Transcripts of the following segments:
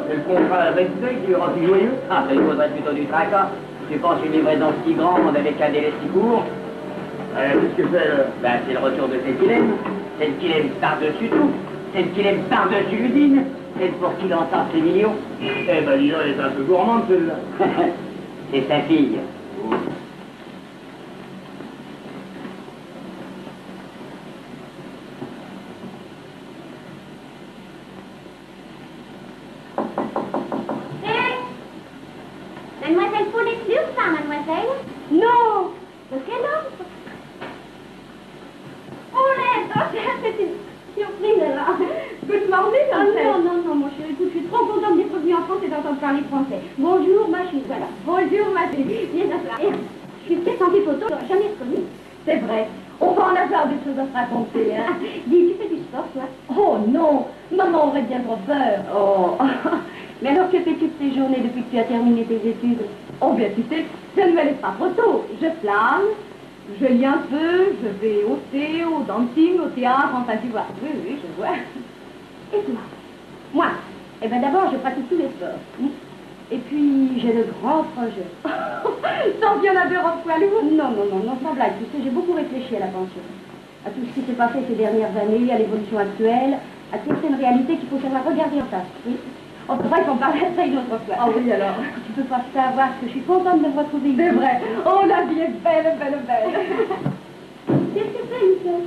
C'est le contrat résidé qui le rend si joyeux. Ah, ça lui faudrait plutôt du tracas. Tu penses une livraison si grande avec un délai si court? Qu'est-ce que c'est, là? Ben, c'est le retour de cette dilemme. Celle qu'il aime par-dessus tout. Celle qu'il aime par-dessus l'usine. Celle pour qui il entend ses millions. Eh ben, dis donc, elle est un peu gourmande, celle-là. C'est sa fille. Mademoiselle Paulette Luce, ça, mademoiselle? Non! De quel homme? Paulette! Oh, c'est une surprise, là. Good morning, en fait. Non, mon chéri, écoute, je suis trop contente d'être revenue en France et d'entendre parler français. Bonjour, ma chérie, voilà. Bonjour, ma chérie. Viens à cela. Je suis très senti photo, je jamais reconnu. C'est vrai. On va en avoir des choses à se raconter, hein. Dis, tu fais du sport, toi? Oh, non. Maman aurait bien trop peur. Oh. Mais alors, que fais-tu de tes journées depuis que tu as terminé tes études? Oh, bien, tu sais, ça ne me laisse pas trop tôt. Je flâne, je lis un peu, je vais au thé, au dancing, au théâtre, enfin, tu vois. Oui, je vois. Et toi? Moi? Eh bien, d'abord, je pratique tous les sports. Et puis, j'ai de grands projets. Tant qu'il y en a deux en poids lourd. Non, sans blague. Tu sais, j'ai beaucoup réfléchi à la pension. À tout ce qui s'est passé ces dernières années, à l'évolution actuelle, à certaines réalités qu'il faut savoir regarder en face. Oui. On pourrait qu'on parle de ça une autre fois. Ah oui, alors. Tu peux pas savoir que je suis contente de me retrouver ici. C'est vrai. Oh, la vie est belle. Qu'est-ce que c'est, Michel?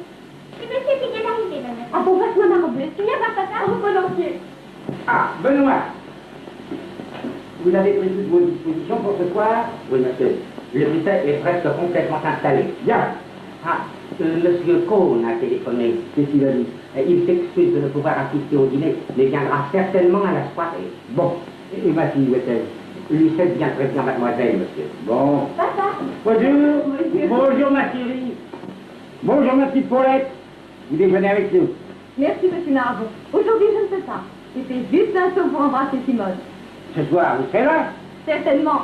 C'est monsieur qui vient d'arriver, mademoiselle. Ah, bon, passe-moi ma robe. Tu viens voir papa? Oh, volontiers. Ah, Benoît. Vous avez pris toutes vos dispositions pour ce soir? Oui, monsieur. Le buffet est presque complètement installé. Bien. Ah, monsieur Cohn a téléphoné. Qu'est-ce qu'il a dit? Il s'excuse de ne pouvoir assister au dîner, mais viendra certainement à la soirée. Bon. Et ma fille, où est-elle? Lucette vient prévenir mademoiselle, monsieur. Bon. Papa. Bonjour. Bonjour, ma chérie. Bonjour, ma petite Paulette. Vous déjeunez avec nous. Merci, monsieur Narbon. Aujourd'hui, je ne peux pas. C'était juste un saut pour embrasser Simone. Ce soir, vous serez là? Certainement.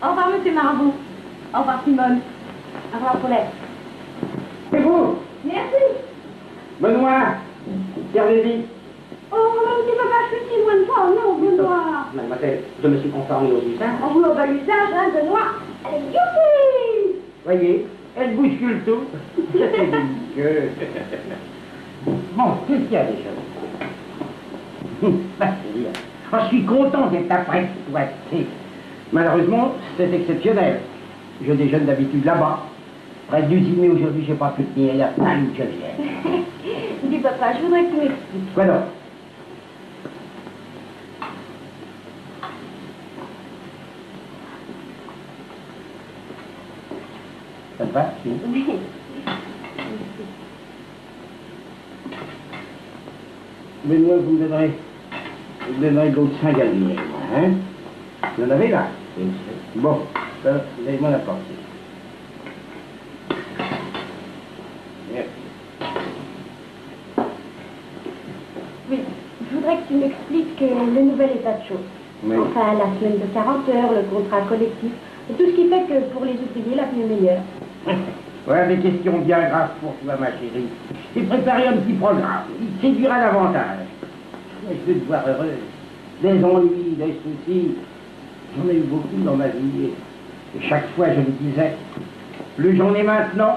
Au revoir, monsieur Marabout. Au revoir, Simone. Au revoir, Paulette. C'est vous? Merci. Benoît, servez-y. Oh, tu ne peux pas chuter loin de toi. Non, Benoît. Mademoiselle, je me suis conformé aux usages. On vous va l'usage, hein, Benoît. Allez, youpi! Voyez, elle bouscule tout. C'est délicieux. Bon, qu'est-ce qu'il y a déjà? Bah, c'est bien. Oh, je suis content d'être après toi. Malheureusement, c'est exceptionnel. Je déjeune d'habitude là-bas. Près du dîner aujourd'hui, je n'ai pas pu tenir. Il y a pas une que vienne. Dis, papa, je voudrais que tu m'expliques. Quoi donc? Ça te va? Oui. Oui. Mais moi, vous me donnerez de l'autre 5 à dîner, hein? Vous en avez là? Bon, laisse-moi la porter. Merci. Oui, je voudrais que tu m'expliques le nouvel état de choses. Oui. Enfin, la semaine de 40 heures, le contrat collectif, et tout ce qui fait que pour les ouvriers, la vie est meilleure. Voilà des questions bien graves pour toi, ma chérie. J'ai préparé un petit programme. Il séduira davantage. Je veux te voir heureuse. Des ennuis, des soucis. J'en ai eu beaucoup dans ma vie. Et chaque fois, je me disais, plus j'en ai maintenant,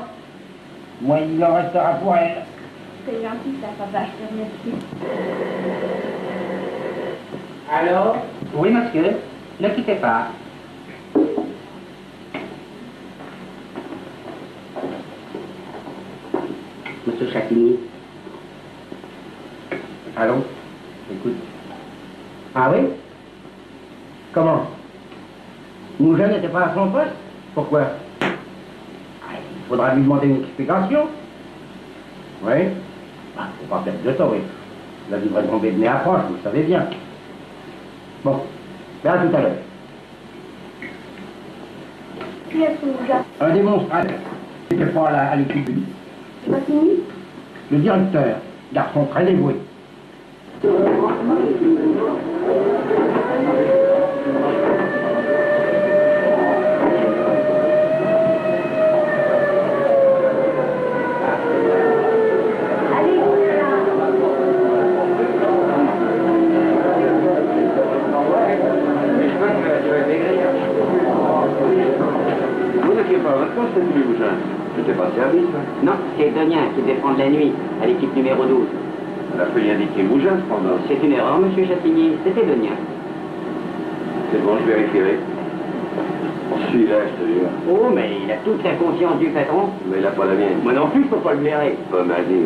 moins il en restera pour elle. C'est gentil, ça, papa, je te remercie. Alors? Oui, monsieur. Ne quittez pas. Monsieur Châtigny. Allô? Écoute. Ah oui? Comment? Mougin n'était pas à son poste? Pourquoi? Ah, il faudra lui demander une explication. Oui? Ah, faut pas perdre de temps, oui. La livraison Bédné approche, vous le savez bien. Bon, ben à tout à l'heure. Qui est-ce, Mougin? Un démonstrateur. C'était pas à l'équipe du... C'est pas fini? Le directeur, garçon très dévoué. C'était pas service, hein? Non, c'est Donien qui devait prendre la nuit à l'équipe numéro 12. Elle a failli indiquer Mougin, cependant. C'est une erreur, monsieur Chattigny. C'était Donien. C'est bon, je vérifierai. Celui-là, je te jure. Oh, mais il a toute la confiance du patron. Mais il n'a pas la mienne. Moi non plus, je peux pas le blairer. Pas mal dit.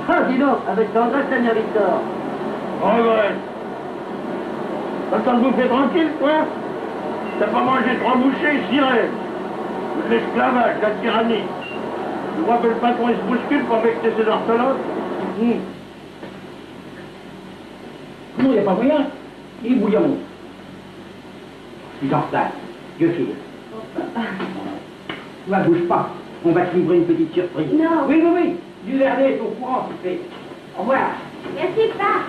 Ah, dis donc, avec tendresse, Seigneur Victor. Tendresse. T'as le temps de bouffer tranquille, toi? T'as pas mangé 3 bouchées, ciré. L'esclavage, la tyrannie. Tu vois que le patron il se bouscule pour vecter ses orthodoxes? Non, il n'y a pas moyen. Il est bouillon. Je suis en retard. Dieu file. Ne bouge pas. On va te livrer une petite surprise. Non. Oui, oui, oui. Du Vernet est au courant, tu sais. Au revoir. Merci, pas.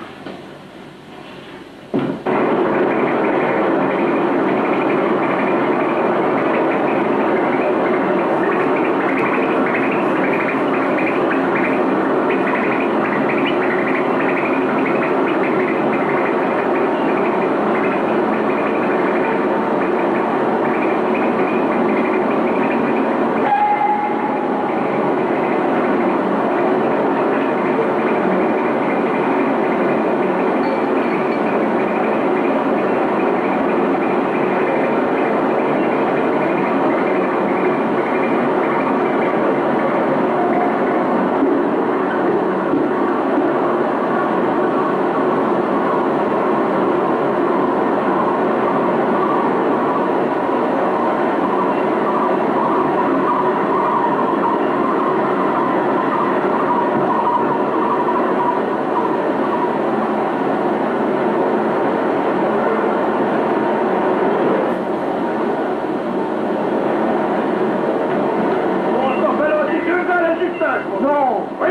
Non, oui.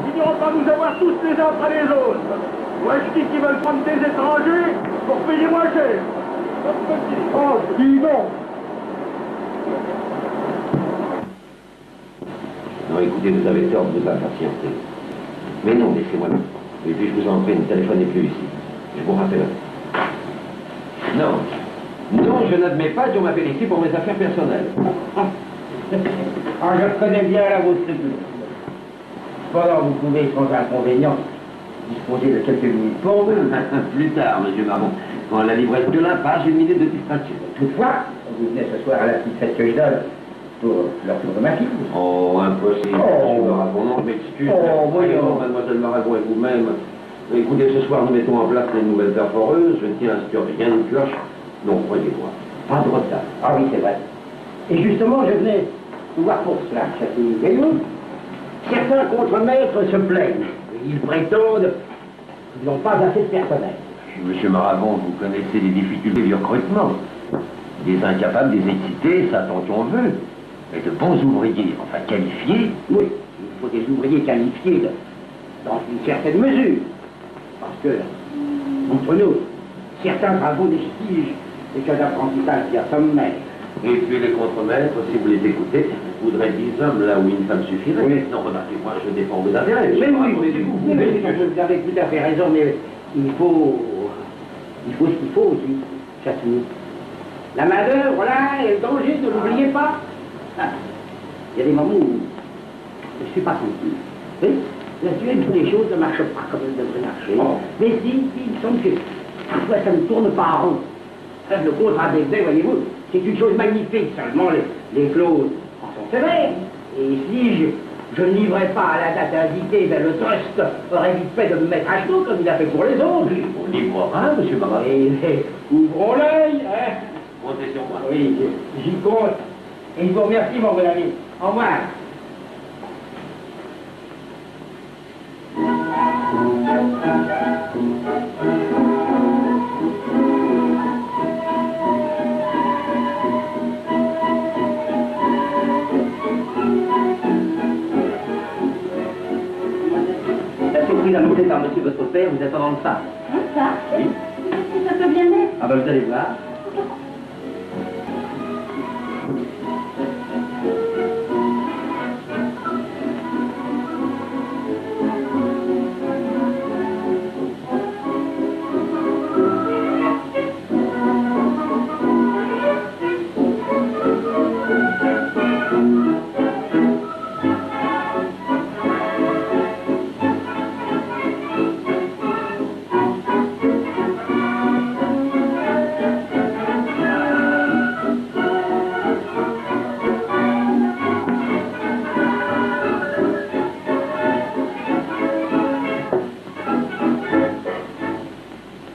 Ils n'iront pas nous avoir tous les uns après les autres. Ou est-ce qu'ils veulent prendre des étrangers pour payer moins cher? Oh, dis donc. Non, écoutez, vous avez tort de vous impatienter. Mais non, laissez-moi là. Et puis, je vous en prie, ne téléphonez plus ici. Je vous rappellerai. Non. Non, je n'admets pas qu'on m'appelle ici pour mes affaires personnelles. Ah, je connais bien la vôtre. Cependant, vous pouvez, sans inconvénient, disposer de quelques minutes pour vous. Plus tard, monsieur Marron. Quand la livrette de la passe, 1 minute de distraction. Toutefois, vous venez ce soir à la petite fête que je donne pour leur tour de ma fille. Oh, impossible, Oh. monsieur Maragon. Non, je m'excuse. Oh, voyons. Mademoiselle Maragon et vous-même. Écoutez, ce soir, nous mettons en place les nouvelles perforeuses. Je ne tiens à ce que rien ne cloche. Non, croyez-moi. Pas de retard. Ah oui, c'est vrai. Et justement, je venais vous voir pour cela, Châtillon. Voyez-vous, certains contremaîtres se plaignent. Ils prétendent qu'ils n'ont pas assez de personnel. Monsieur Maragon, vous connaissez les difficultés du recrutement. Des incapables, des excités, ça tant qu'on veut. Mais de bons ouvriers, enfin qualifiés. Oui, il faut des ouvriers qualifiés dans une certaine mesure. Parce que, entre nous, certains travaux d'estige et que d'apprentissage qui a sommaire. Et puis les contremaîtres, si vous les écoutez, voudraient 10 hommes là où une femme suffirait. Oui. Non, remarquez-moi, je défends vos intérêts. Mais monsieur oui, Maragon, vous avez tout à fait raison, mais il faut ce qu'il faut aussi, Châtillon. La main-d'œuvre, là, et le danger, ne l'oubliez pas. Ah, il y a des moments où je ne suis pas tranquille. Oui, naturellement, les choses ne marchent pas comme elles devraient marcher. Oh. Mais si, il semble que parfois ça ne tourne pas en rond. Le contrat d'effet, voyez-vous, c'est une chose magnifique, seulement les clauses en sont sévères. Et si je ne livrais pas à la date indiquée, ben le trust aurait vite fait de me mettre à genoux comme il a fait pour les autres. On livrera, monsieur Maragon. Et ouvrons l'œil, hein. Comptez sur moi. Oui, j'y compte. Et je vous remercie, mon bon ami. Au revoir. prise annoncée par monsieur votre père, vous attendant le ça. Ça? Oui. Qu'est-ce que ça peut bien être? Ah ben vous allez voir.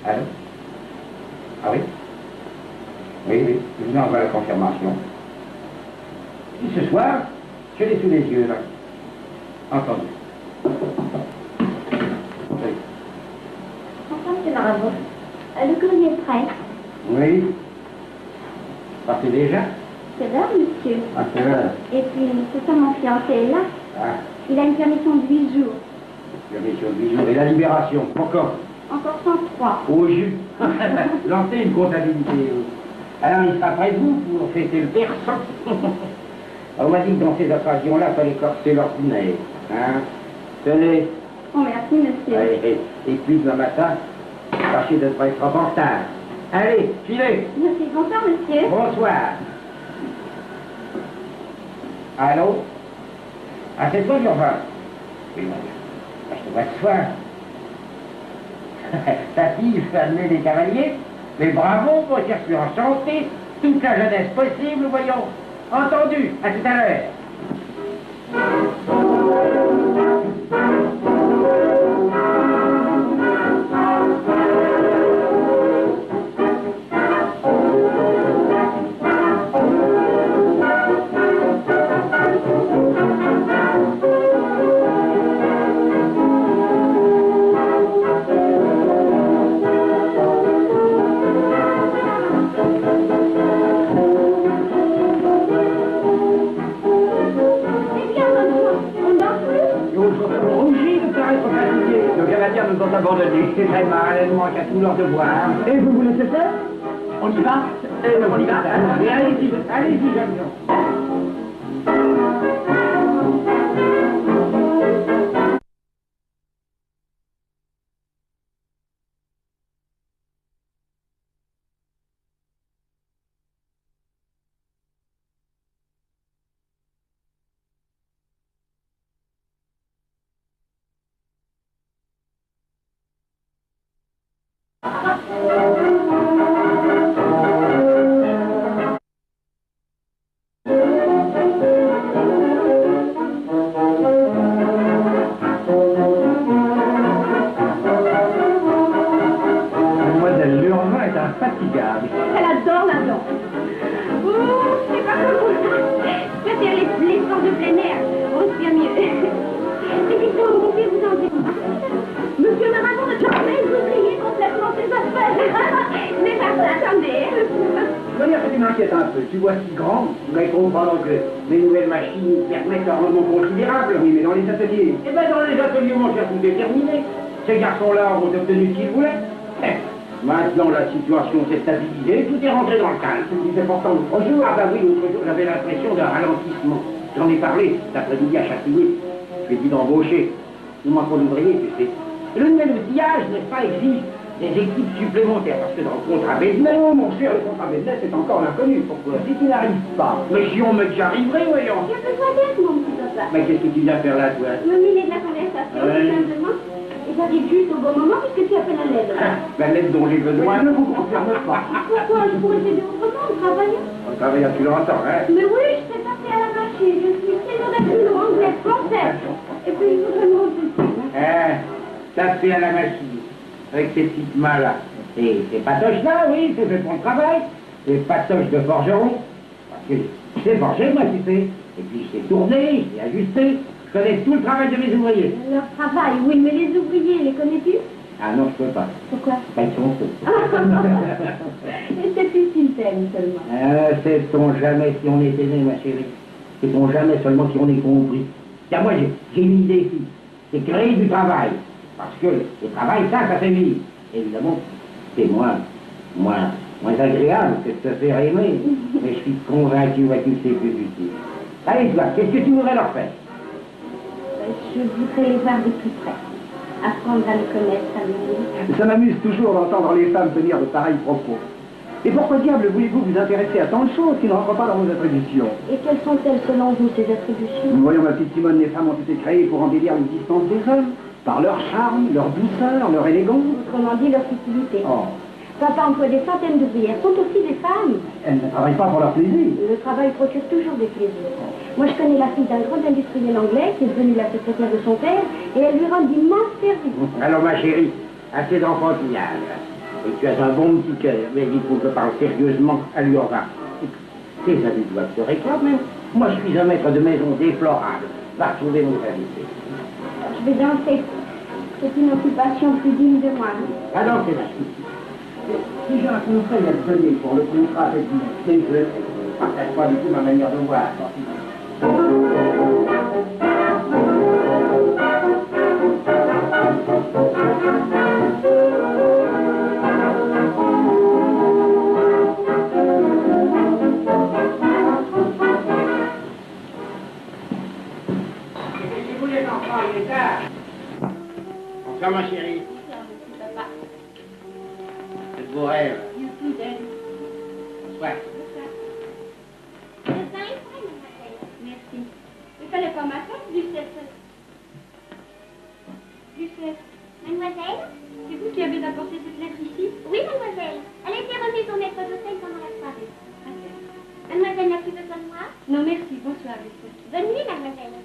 Allô? Ah oui? Oui, oui, je vous envoie la confirmation. Et ce soir, je l'ai sous les yeux, là. Entendu. Oui. Enfin, monsieur Marabout, le courrier est prêt. Oui. Partez déjà? C'est l'heure, monsieur. À quelle heure? Et puis, c'est ça, mon fiancé est là. Ah, Il a une permission de 8 jours. permission de 8 jours. Et la libération, encore? Encore 103. Au jus. Lancez une comptabilité. Alors, il sera près de vous pour fêter le persan. On m'a dit que dans ces occasions-là, il fallait corser l'ordinaire. Hein? Tenez. Oh, merci, monsieur. Et puis, demain matin, tâchez de ne pas être trop en retard. Allez, filez. Merci, bonsoir, monsieur. Bonsoir. Allô? Ah, c'est toi, Urbain? Oui, mon Dieu. Je te vois ce soir. Ta fille, je fais amener des cavaliers. Mais bravo, moi, je suis enchanté. Toute la jeunesse possible, voyons. Entendu. À tout à l'heure. Nous ont abandonnés. C'est très mal, elles manquent à tous leurs devoirs. Et vous voulez laissez faire? On y va? On y va? Allez-y, allez-y, jeune gens. Mademoiselle Lurvin est infatigable. Elle adore la danse. Oh, je sais pas comment. C'est-à-dire les sports de plein air. Oh, c'est bien mieux. Mais dites-moi, vous pouvez vous en dire. Monsieur Marabout ne jamais oublier complètement ses affaires. Mais attendez. D'ailleurs, ça m'inquiète un peu. Tu vois si grand, mais comprendre que mes nouvelles machines permettent un rendement considérable. Oui, mais dans les ateliers. Eh bien, dans les ateliers, mon cher, tout est terminé. Ces garçons-là ont obtenu ce qu'ils voulaient. Maintenant, la situation s'est stabilisée, tout est rentré dans le calme. C'est important l'autre jour. Ah bah oui, l'autre jour, j'avais l'impression d'un ralentissement. J'en ai parlé cet après-midi à Châtillé. Je lui ai dit d'embaucher. Nous manquons d'ouvriers, tu sais. Le nouvel outillage, n'est-ce pas, exige des équipes supplémentaires. Parce que dans le contrat Béznet... Non, mon cher, le contrat Béznet, c'est encore l'inconnu. Pourquoi? Si tu n'arrives pas. Mais si on me dit j'arriverai, voyons. Il y a besoin d'aide, mon petit papa. Mais qu'est-ce que tu viens faire là, toi? Me mêler de la conversation, tout simplement. Et j'arrive juste au bon moment puisque tu appelles à l'aide. La lettre dont j'ai besoin ne vous concerne pas. Pourquoi? Je pourrais t'aider autrement en travaillant. On travaille, tu l'entends, hein? Mais oui, je sais passer à la machine. Je suis sténodactylo, anglais, français. Et puis, il faudrait me repousser. Hein? Taper à la machine. Avec ces petites mains-là. Et ces patoches-là, oui, c'est fait pour le travail. Ces patoches de forgeron. Parce que je sais forger, moi, tu sais. Et puis, je sais tourner, je sais ajuster. Je connais tout le travail de mes ouvriers. Leur travail, oui, mais les ouvriers, les connais-tu? Ah non, je peux pas. Pourquoi? Pas ils sont Et c'est plus qu'ils t'aiment seulement. Sait-on jamais si on était né, ma chérie? Sait-on jamais seulement si on est compris? Tiens, moi, j'ai une idée ici. C'est créer du travail. Parce que le travail, ça fait vivre. Évidemment, c'est moins agréable que de te faire aimer. Mais je suis convaincu, vois-tu, c'est plus utile. Allez, toi, qu'est-ce que tu voudrais leur faire? Je voudrais les voir de plus près. Apprendre à les connaître, à les Ça m'amuse toujours d'entendre les femmes tenir de pareils propos. Et pourquoi diable voulez-vous vous intéresser à tant de choses qui ne rentrent pas dans vos attributions? Et quelles sont-elles selon vous, ces attributions? Voyons, ma petite Simone, les femmes ont été créées pour embellir l'existence des hommes, par leur charme, leur douceur, leur élégance. Autrement dit, leur futilité. Oh, Papa emploie des centaines d'ouvrières, sont aussi des femmes. elles ne travaillent pas pour leur plaisir. Le travail procure toujours des plaisirs. Moi, je connais la fille d'un grand industriel anglais qui est devenue la secrétaire de son père et elle lui rend d'immenses services. Alors, ma chérie, assez d'enfantillage. Et tu as un bon petit cœur, mais il faut que je parle sérieusement à l'urbain. Tes amis doivent se réclamer. Moi, je suis un maître de maison déplorable. Va retrouver mon invité. Je vais danser. C'est une occupation plus digne de moi. Va danser, ma chérie. Si j'ai un conseil à te donner pour le contrat avec vous, c'est que je ne partage pas du tout ma manière de voir. Vous les enfants, il est tard. Bonsoir, ma chérie. C'est de vos rêves. Bonsoir. Merci. Il fallait pas m'attendre, Lucette. Lucette. Mademoiselle? C'est vous qui avez apporté cette lettre ici? Oui, mademoiselle. Elle a été remise au maître d'hôtel pendant la soirée. Mademoiselle n'a plus besoin de moi? Non, merci. Bonsoir, Lucette. Bonne nuit, mademoiselle.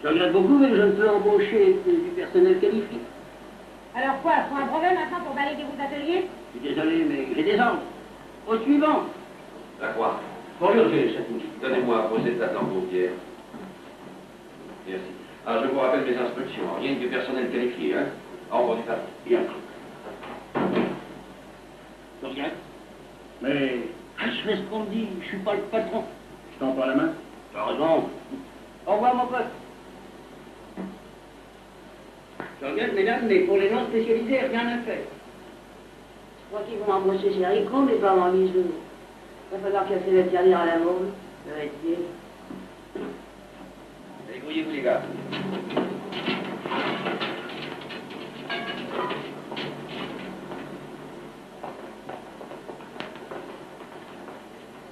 Je regrette beaucoup, mais je ne peux embaucher que du personnel qualifié. Alors quoi, faut un brevet maintenant pour balayer vos ateliers? Je suis désolé, mais j'ai des ordres. Au suivant. À quoi? Pour l'urger, Chatouille. Donnez-moi poser de la lampe aux pierres. Merci. Alors, je vous rappelle mes instructions. Rien que du personnel qualifié, hein? Entendu, pas. Bien. Je regrette. Mais je fais ce qu'on me dit, je suis pas le patron. Je tends pas la main. Heureusement. Au revoir, mon pote. Je regrette, mesdames, mais pour les non spécialisés, rien n'a fait. Je crois qu'ils vont embaucher chez Ricon, mais pas en bisous. Il va falloir casser la tirelire à la mode. Ça va être bien. Allez, grouillez-vous, les gars.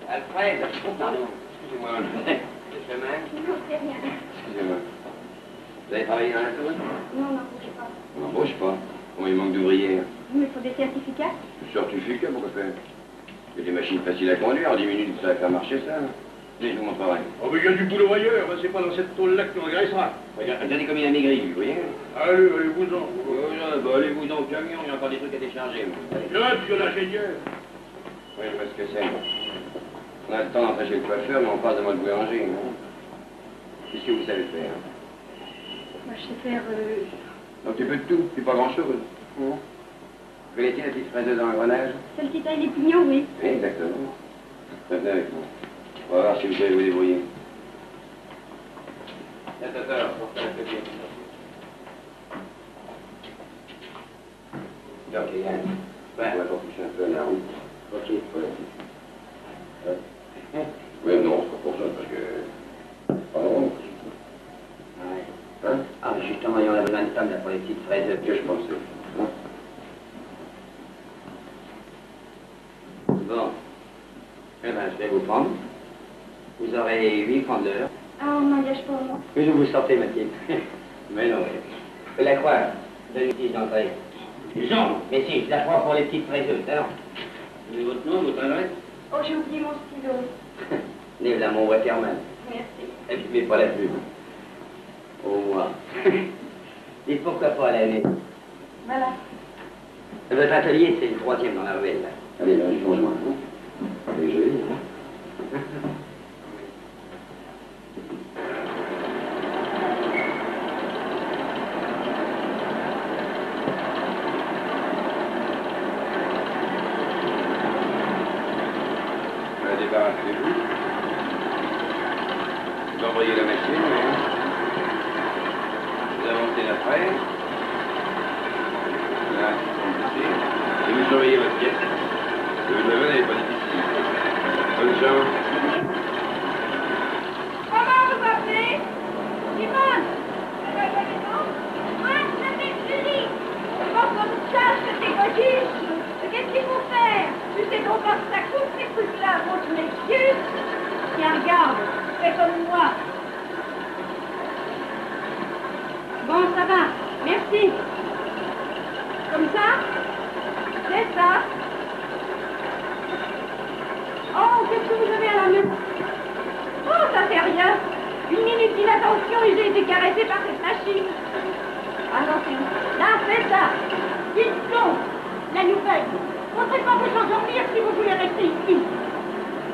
Alfred. Oh, pardon. Excusez-moi, le chemin. Non, c'est rien. Excusez-moi. Vous avez travaillé dans la tour? Non, non, je sais pas. On n'embauche pas. Comment il manque d'ouvrières? Mais il faut des certificats? Certificat, pourquoi faire? Il y a des machines faciles à conduire, en 10 minutes, ça va faire marcher ça. Venez, je vous montrerai. Oh, mais il y a du boulot ailleurs, hein, c'est pas dans cette tôle-là que tu regresseras. Regardez comme il a maigri, vous voyez? Allez-vous-en. Allez-vous-en au camion, il y a encore des trucs à décharger. Là, monsieur l'ingénieur. Oui, parce que c'est. On a le temps d'entrer chez le coiffeur, mais on parle de moi de boulanger. Hein. Qu'est-ce que vous savez faire? Moi, je sais faire... Donc tu peux de tout, puis pas grand-chose. Vous connaissez la petite fraiseuse dans l'engrenage? Celle qui taille les pignons, oui. Oui, exactement. Venez avec moi. On va voir si vous pouvez vous débrouiller. Attends, pour faire un papier. Donc, Yann, on va t'en toucher un peu à la route. Ok, voilà. Oui, non, c'est pas pour ça, parce que... Pardon. Ouais. Hein? Ah, mais justement, il y en a besoin de femmes là pour les petites fraises. Que je pensais. Hein? Bon. Eh ben, je vais vous prendre. Vous aurez 8 francs de l'heure. Ah, on m'engage pas, moi. Que je vous sortez, Mathilde. Mais non, oui. Je la croire. Donnez-moi d'entrée. Jean. Mais si, je la crois pour les petites fraiseuses, alors. Vous avez votre nom, votre adresse? Oh, j'ai oublié mon stylo. Lève là, mon Waterman. Merci. Et puis, mets pas la pub. Au moins. Et pourquoi pas l'année? Voilà. Votre atelier, c'est le 3e dans la ruelle, là. Allez, là, je vous rejoins. Allez, joli, hein? Débarrassez-vous. Vous envoyez la machine, vous avancez la fraise. Là, et vous surveillez votre pièce. Ce que vous avez n'est pas difficile. Bonne chance. Comment vous appelez? Simone. Moi, je m'appelle Julie. Je pense qu'on nous sache que t'es gauchiste. Qu'est-ce qu'il faut faire? Tu sais donc quand ça coupe ces trucs-là, bon, tu m'excuses. Tiens, regarde, fais comme moi. Bon, ça va, merci. Comme ça? C'est ça. Oh, qu'est-ce que vous avez à la main? Oh, ça fait rien. Une minute d'inattention et j'ai été caressée par cette machine. Attention, là, c'est ça. Dites donc, la nouvelle. Montrez pas vos choses en lire si vous voulez rester ici.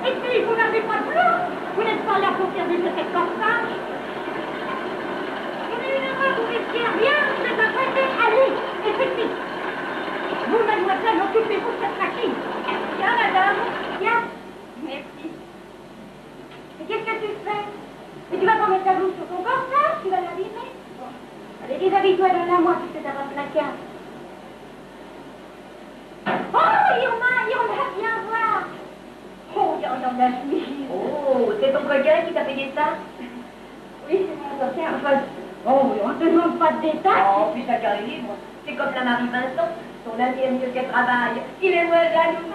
Et puis, vous n'avez pas de boulot. Vous n'êtes pas là pour faire du reportage. Il y a une erreur, vous risquez rien. Vous êtes apprêté. Allez, et c'est vite. Vous, mademoiselle, occupez-vous de cette machine. Tiens, madame. Tiens. Merci. Et qu'est-ce que tu fais? Et tu vas pas mettre ta blouse sur ton corsage? Tu vas l'abîmer? Bon. Allez, déshabille-toi, donne-la-moi, puisque t'as un placard. Oh, il y en a, viens voir. Oh, il y en a de la chemise. Oh, c'est ton coquin qui t'a payé ça? Oui, c'est mon coquin. Enfin, oh, on te demande pas de détails. Oh, puis ça carré libre. C'est comme la Marie Vincent. Son ami aime mieux qu'elle travaille. Il est moins jaloux.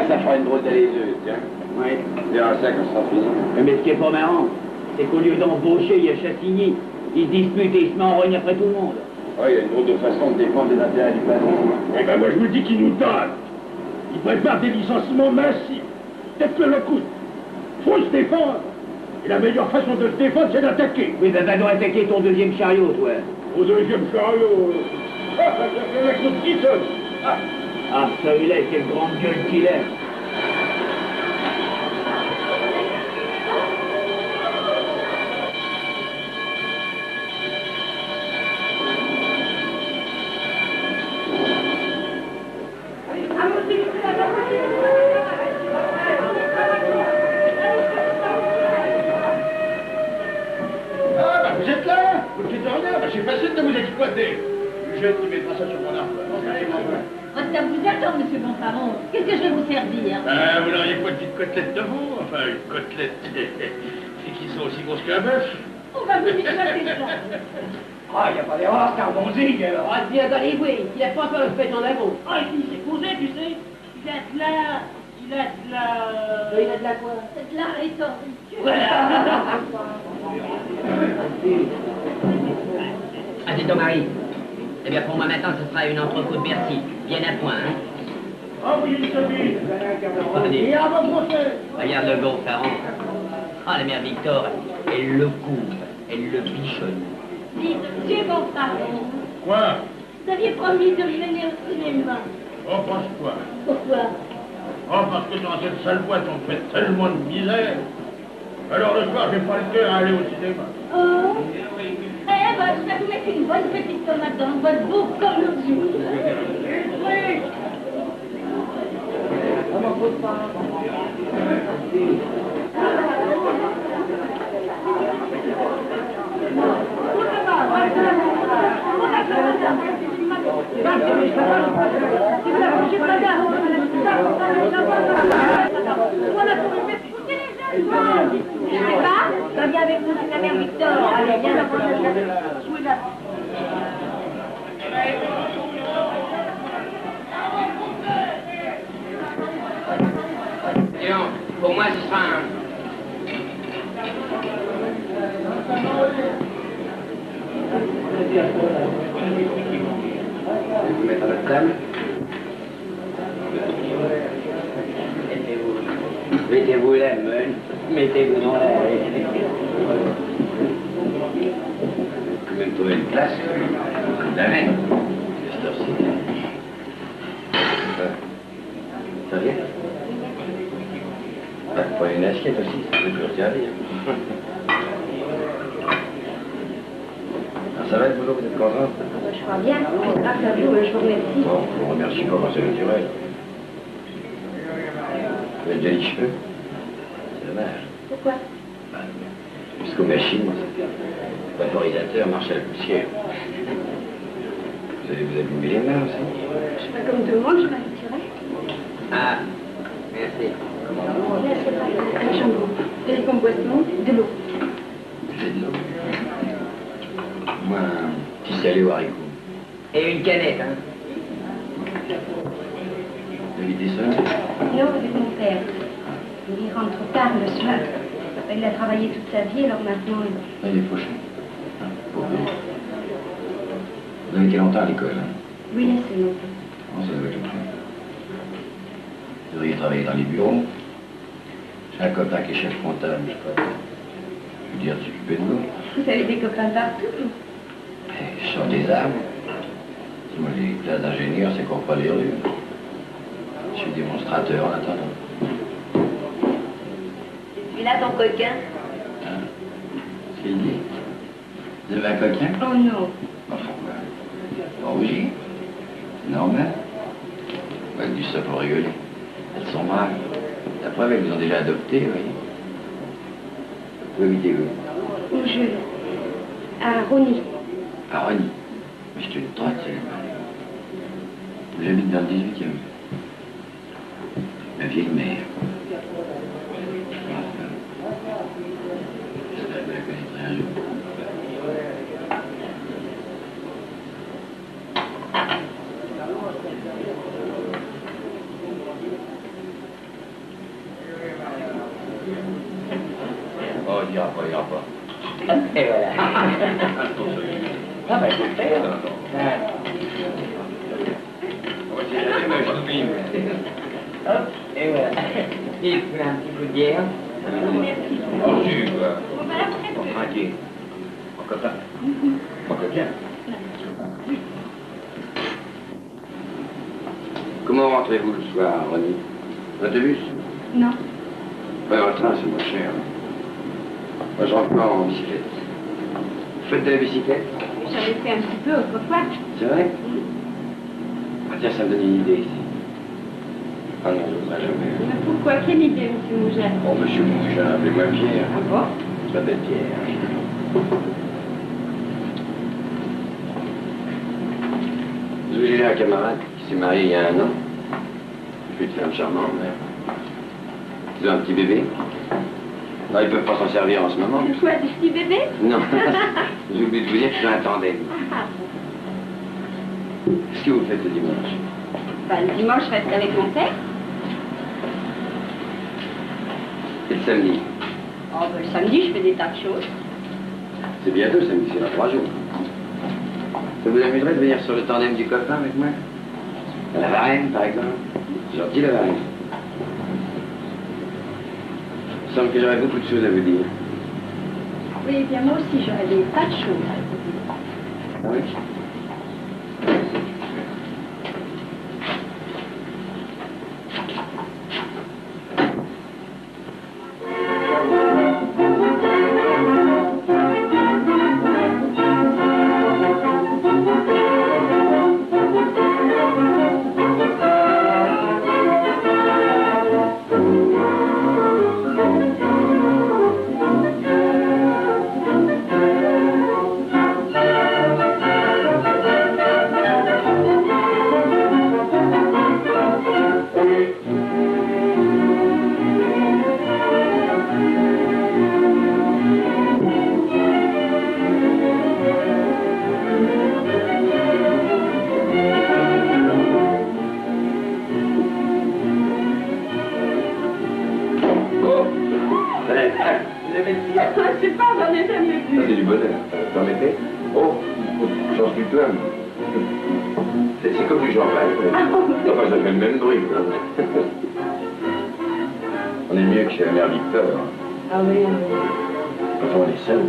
Ça fera une drôle d'alaiseuse, tiens. Oui. On verra ça quand ça sera fini. Mais ce qui est pas marrant, c'est qu'au lieu d'embaucher, il y a Chassigny. Il se dispute et il se met en rogne après tout le monde. Oui, il y a une drôle de façon de défendre les intérêts du patron. Hein. Eh ben, moi, je me dis qu'il nous donne. Il prépare des licenciements massifs. Peut-être que le coup. Faut se défendre. Et la meilleure façon de se défendre, c'est d'attaquer. Oui, ben, va donc attaquer ton deuxième chariot, toi. Au deuxième chariot. Avec notre petit homme. Ah, celui-là, quelle grande gueule qu'il est. Ah, bah vous êtes là. Vous ne faites rien. Bah, c'est facile de vous exploiter. Je mettra ça sur mon arbre. Vous attend, monsieur Bonfaron. Qu'est-ce que je vais vous servir? Ben, vous n'auriez pas de petite côtelette de veau? Enfin, une côtelette. C'est qu'ils sont aussi grosses qu'un bœuf. On va vous éclater ça. Ah, il n'y a pas d'erreur, carbonzig, alors. Ah, bien d'aller, oui, il a pas encore le fait en avant. Ah, ici, c'est posé, tu sais. Il a de la... Il a de la quoi? C'est de la rhétorique. Ah, dis donc, Marie. Eh bien, pour moi, maintenant, ce sera une entrecôte Bercy. Bien à point, hein? Ah oui, une semaine. Allez. Et à votre procès. Regarde le gros Ferrand. Ah, la mère Victor, elle le couvre, elle le bichonne. Dites, monsieur mon patron, Quoi? vous aviez promis de me mener au cinéma. Oh, pense quoi? Pourquoi? Oh, parce que dans cette sale boîte, on fait tellement de misère. Alors le soir, j'ai pas le cœur à aller au cinéma. Oh. Eh ben, je vais vous mettre une bonne petite tomate dans votre bouche comme l'autre jour. Oui. Ça vient avec nous, c'est la mère Victor. Allez, viens là, jouez là. Et non, pour moi, ce sera un... Vous mettre à la table. Mettez-vous la meule, mettez-vous dans la haie. Vous pouvez me trouver une place. Jamais. Cette heure-ci. Ça vient? Prenez une assiette aussi, ça peut toujours servir. Alors, ça va le boulot, vous êtes contente? Je crois bien, grâce à vous, je vous remercie. Bon, je vous remercie pas, c'est naturel. Vous avez déjà les cheveux? C'est dommage. Pourquoi? Jusqu'aux machines, vaporisateur, marche à la poussière. Vous allez vous abîmer les mains aussi. Je suis pas comme tout le monde, je m'habituerai. Ah, merci. Là, c'est pas un jambon, de l'écomboissement, de l'eau. J'ai de l'eau. Moi, un petit salé au haricot. Et une canette, hein? Vous avez des sons? Non, avec mon père. Il rentre trop tard le soir. Il a travaillé toute sa vie, alors maintenant... Il est fauché. Pauvre. Vous avez été longtemps à l'école, hein? Oui, c'est longtemps. Non, ça doit être tout. Vous devriez travailler dans les bureaux. J'ai un copain qui est chef comptable, je crois. Je veux dire, s'occuper de nous. Vous avez des copains partout, vous? Je sors des arbres. Moi, les classes d'ingénieurs, c'est qu'on pas les rues. Je suis démonstrateur en attendant. Et là, ton coquin? Hein? Ce qu'il dit? Vous avez un coquin? Oh non. Enfin, pas rougir. C'est normal. Elles disent ça pour rigoler. Elles sont mal. La preuve, elles vous ont déjà adopté, vous voyez. Où habitez-vous? Où je... À Rony. À Rony. Mais c'est une droite, c'est là-bas. J'habite dans le 18e. La vieille mère. J'espère que vous la connaîtrez un jour. Oh, il ira pas, il ira pas. Et voilà. Ah, bah, je vais faire. Hop, et voilà. Il fait un petit coup de bière. Oh, tu, quoi. Bon, tranquille. Mon copain. Mon coquin. Comment rentrez-vous le soir, Ronnie? L'autobus? Non. Ouais, en train, c'est moins cher. Moi, je rentre pas en bicyclette. Vous faites de la bicyclette? J'en ai fait un petit peu autrefois. C'est vrai? Ah, tiens, ça me donne une idée ici. Ah non, je ne voudrais jamais. Mais pourquoi? Quelle idée, monsieur Mougin? Oh, monsieur Mougin, appelez-moi Pierre. Ah bon? Je m'appelle Pierre. Vous avez un camarade qui s'est marié il y a 1 an. Petite femme charmante, mais... Vous avez un petit bébé? Non, ils peuvent pas s'en servir en ce moment. Quoi, du petit bébé? Non. J'ai oublié de vous dire que je suis un tandem. Ah, Qu'est-ce que vous faites le dimanche? bah, le dimanche, je reste avec mon père. Et le samedi? Oh, bah, le samedi, je fais des tas de choses. C'est bientôt, samedi, c'est dans 3 jours. Ça vous amuserait de venir sur le tandem du copain avec moi? À la Varenne, par exemple. C'est gentil, la Varenne. Il me semble que j'aurais beaucoup de choses à vous dire. Oui, bien moi aussi, j'aurais des tas de choses à vous dire. Ah oui? C'est pas, j'en ai jamais vu. Ça, c'est du bonheur. T'en mettais? Oh, change du plan. C'est comme du champagne. Enfin, ça fait le même bruit. On est mieux que chez la mère Victor. Ah oui, Quand on est seul.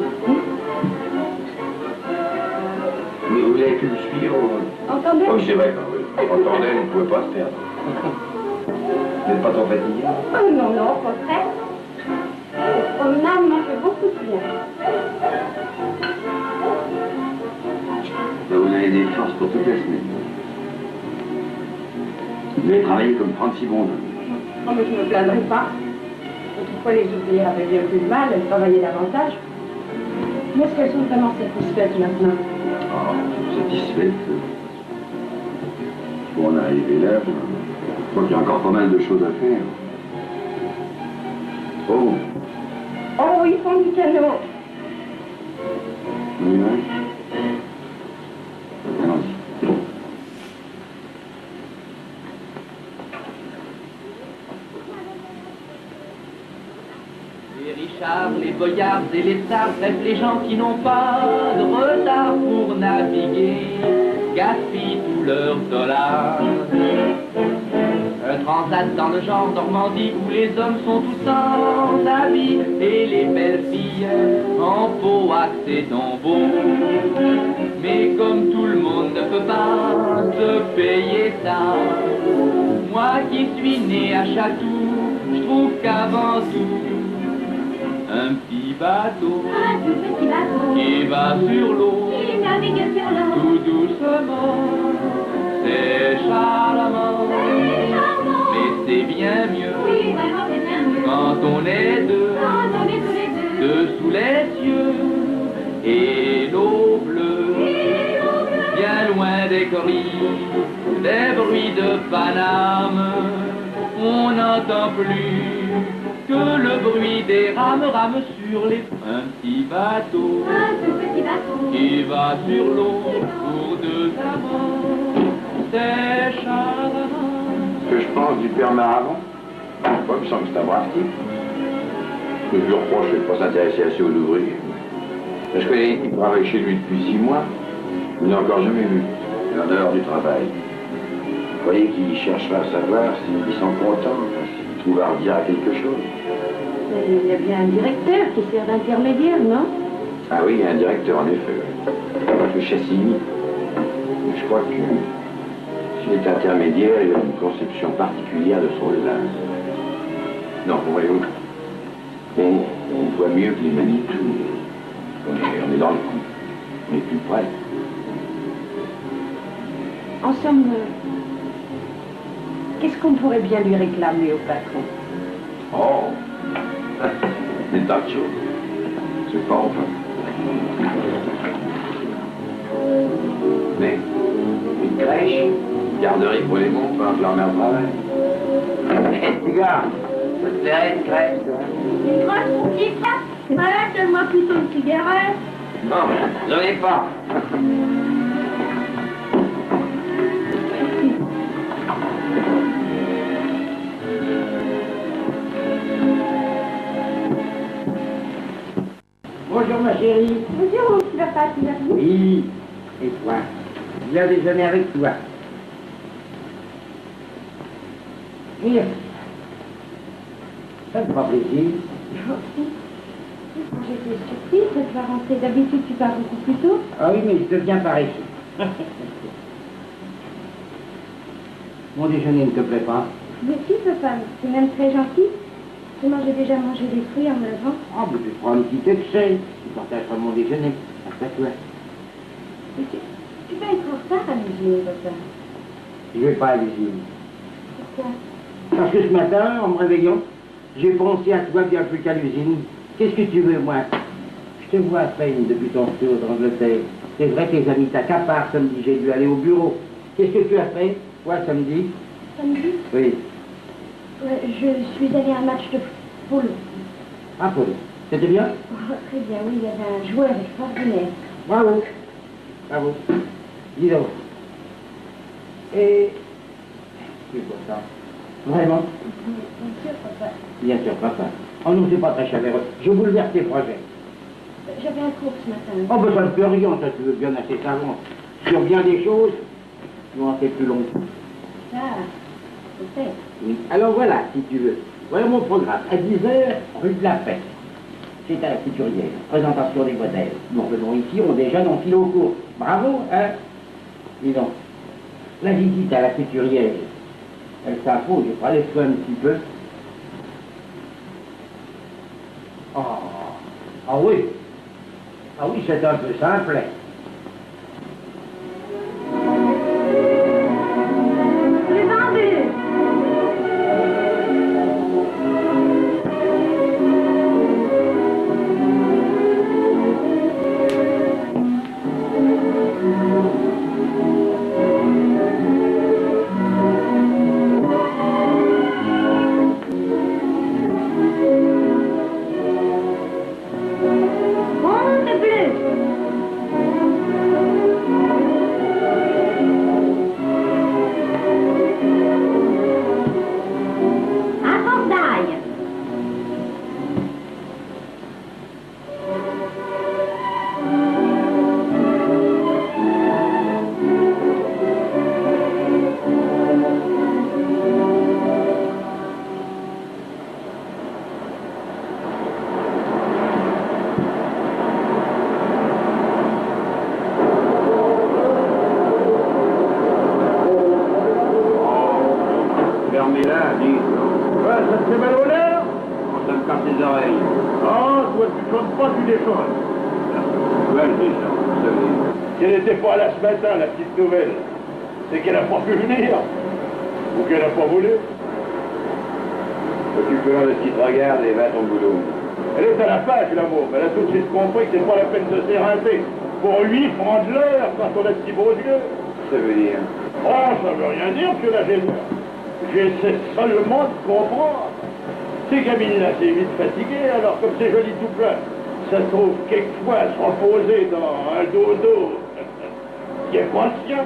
Mais vous avez pu me suivre? Entendez? Oh, c'est vrai, quand oui. En tandem, on ne pouvait pas se perdre. Vous n'êtes pas trop fatigué? Oh, non, non, au contraire. Les promenades m'ont fait beaucoup de bien. Ben, vous avez des forces pour toute la semaine. Vous avez travaillé comme 36 bons hommes. Non, mais je me plaindrai pas. Autrefois, les ouvrières avaient bien plus de mal, elles travaillaient davantage. Mais est-ce qu'elles sont vraiment satisfaites maintenant? Ah, satisfaite. Bon, on est arrivé là, je crois qu'il y a encore pas mal de choses à faire. Oh, Oh, ils font du canot. oui, oui. Allons-y. Les Richards, les Boyards et les stars, bref les gens qui n'ont pas de retard pour naviguer, gaspillent tous leurs dollars. Un transat dans le genre Normandie où les hommes sont tous sans habits et les belles filles en peau axée tombeau. Mais comme tout le monde ne peut pas se payer ça, moi qui suis né à Chatou, je trouve qu'avant tout, un petit bateau Ah, tout petit bateau. qui va sur l'eau, Qui navigue sur l'eau. tout doucement, c'est charmant. Mais c'est bien mieux Oui, vraiment, c'est bien mieux. quand on est deux, Quand on est tous les deux. deux sous les cieux, et l'eau bleue, bien loin des coris, des bruits de Paname, on n'entend plus que le bruit des rames sur les... Un petit bateau Ah, tout petit bateau. qui va sur l'eau pour deux amants, c'est charmant. Ce que je pense du père Maravon, moi, il me semble que c'est un brave type. Je lui reproche de ne pas s'intéresser assez aux ouvriers. Je connais qui travaille chez lui depuis 6 mois, je ne l'ai encore jamais vu. Il est en dehors du travail. Vous croyez qu'il cherchera à savoir s'ils sont contents, s'ils trouvent à redire à quelque chose? Il y a bien un directeur qui sert d'intermédiaire, non? Ah oui, il y a un directeur en effet. Le Chassigny. Je crois que s'il est intermédiaire, il a une conception particulière de ce rôle-là. Non, voyez-vous, on voit mieux que les Manitou. On est dans le coup. On est plus près. En somme, qu'est-ce qu'on pourrait bien lui réclamer au patron? Oh, des tas de choses. C'est pas enfin. Mais une crèche, une garderie pour les mômes pendant que leur mère travaille. Hé, petit gars, Une crèche. Une grosse petite là? Ouais, donne-moi plutôt une cigarette. Non, j'en ai pas. Bonjour ma chérie. Bonjour mon petit papa, tu vas bien? Oui, et toi? Je viens déjeuner avec toi. Viens. Ça me fera plaisir. J'étais surprise de te voir rentrer. D'habitude, tu pars beaucoup plus tôt. Ah oui, mais je deviens par ici. Mon déjeuner ne te plaît pas? Mais si, papa, c'est même très gentil. Moi, j'ai déjà mangé des fruits en me levant. Ah, mais tu prends un petit excès. Tu partageras mon déjeuner. À toi. Mais tu vas être en retard à l'usine, papa. Je vais pas à l'usine. Pourquoi? Parce que ce matin, en me réveillant, j'ai pensé à toi bien plus qu'à l'usine. Qu'est-ce que tu veux, moi? Je te vois à peine depuis ton retour d'Angleterre. C'est vrai, tes amis t'accaparent samedi, j'ai dû aller au bureau. Qu'est-ce que tu as fait, toi, samedi? Samedi? Oui. Je suis allée à un match de polo. Ah, polo. C'était bien? Oh, très bien, oui, il y avait un joueur extraordinaire. Bravo. Bravo. Dis donc. Et... C'est quoi ça? Vraiment? Bien sûr, papa. Bien sûr, papa. Oh non, c'est pas très chaleureux. Je bouleverse tes projets. J'avais un cours ce matin. Oh, ben ça ne peut rien, ça, tu veux bien assez savant. Sur bien des choses, tu en fais plus longtemps. Ah, peut-être. Oui. Alors voilà, si tu veux. Voilà mon programme. À 10h, rue de la Paix. C'est à la couturière. Présentation des modèles. Nous revenons ici, on déjeune, on file au cours. Bravo, hein? Dis donc. La visite à la couturière, elle s'impose, je crois, laisse-toi un petit peu. Oh. Ah oui. Ah oui, c'est un peu simple. Les vendus. Si elle n'était pas là ce matin, la petite nouvelle, c'est qu'elle n'a pas pu venir. Ou qu'elle n'a pas voulu. Occupe-toi de ce qui te regarde et va à ton boulot. Elle est à la page, l'amour. Elle a tout de suite compris que c'est pas la peine de s'éreinter pour lui prendre l'heure quand on a de si beaux yeux. Ça veut dire? Oh, ça veut rien dire, monsieur l'ingénieur. J'essaie seulement de comprendre. Ces gamines-là, c'est vite fatiguées, alors comme c'est joli tout plein, ça trouve quelquefois à se reposer dans un dodo qui est pas le sien.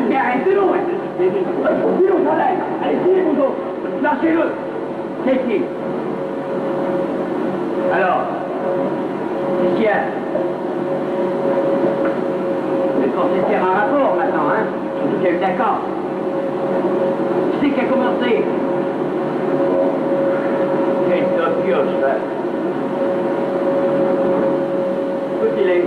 Mais arrêtez-le! Dis-le, Soleil! Allez-y, vous autres! Lâchez-le! C'est qui? Alors, qu'est-ce qu'il y a? Vous êtes censé faire un rapport maintenant, hein? Surtout qu'il y a eu d'accord. Qui c'est qui a commencé? Quelle top pioche, ça! Où qu'il est?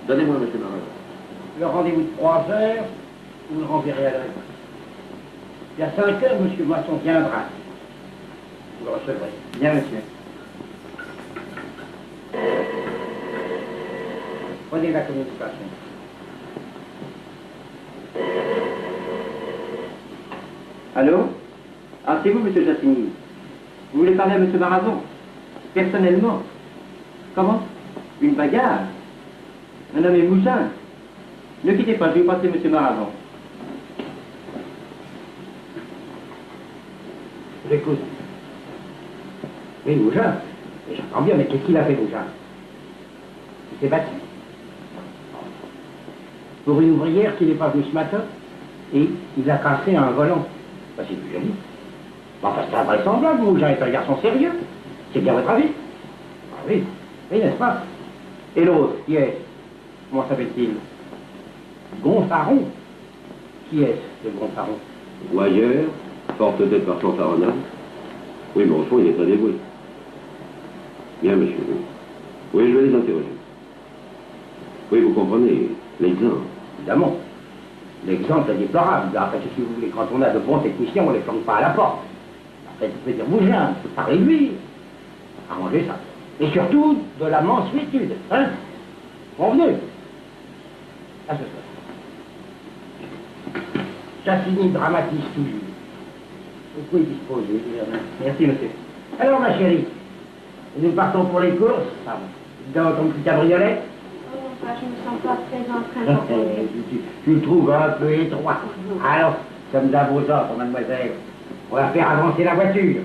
Donnez-moi, monsieur Marot. Le rendez-vous de 3 heures, vous le renverrez à l'heure. Et à 5 heures, monsieur Moisson viendra. Vous le recevrez. Bien, monsieur. Prenez la communication. Allô? Ah, c'est vous, monsieur Jacini. Vous voulez parler à monsieur Marazon? Personnellement? Comment? Une bagarre? Un homme est Mougin. Ne quittez pas, je vais vous passer monsieur Marazon. J'écoute. Oui, Mougin. J'entends bien, mais qu'est-ce qu'il a fait, Mougin? Il s'est battu. Pour une ouvrière qui n'est pas venue ce matin, et il a cassé un volant. Bah, c'est plus joli. Enfin, c'est invraisemblable, Mougin est un garçon sérieux. C'est bien votre avis? Ah oui, oui, n'est-ce pas? Et l'autre, qui est? Comment s'appelle-t-il? Gonfaron. Qui est-ce, le Gonfaron? Voyeur, forte tête par fanfaronnade. Oui, mais au fond, il est très dévoué. Bien, monsieur. Oui, je vais les interroger. Oui, vous comprenez, l'exemple. Évidemment. L'exemple est déplorable. Après, si vous voulez, quand on a de bons techniciens, on ne les plante pas à la porte. Après, vous pouvez dire, Mougin, parlez de lui. Arrangez ça. Et surtout, de la mansuétude. Hein? Convenu. À ce soir. Chassini dramatise toujours. Vous pouvez disposer. Merci, monsieur. Alors, ma chérie, nous partons pour les courses. Dans ton petit cabriolet. Oh, je ne me sens pas très en train de Tu le trouves un peu étroit. Alors, sommes à vos ordres, mademoiselle. On va faire avancer la voiture.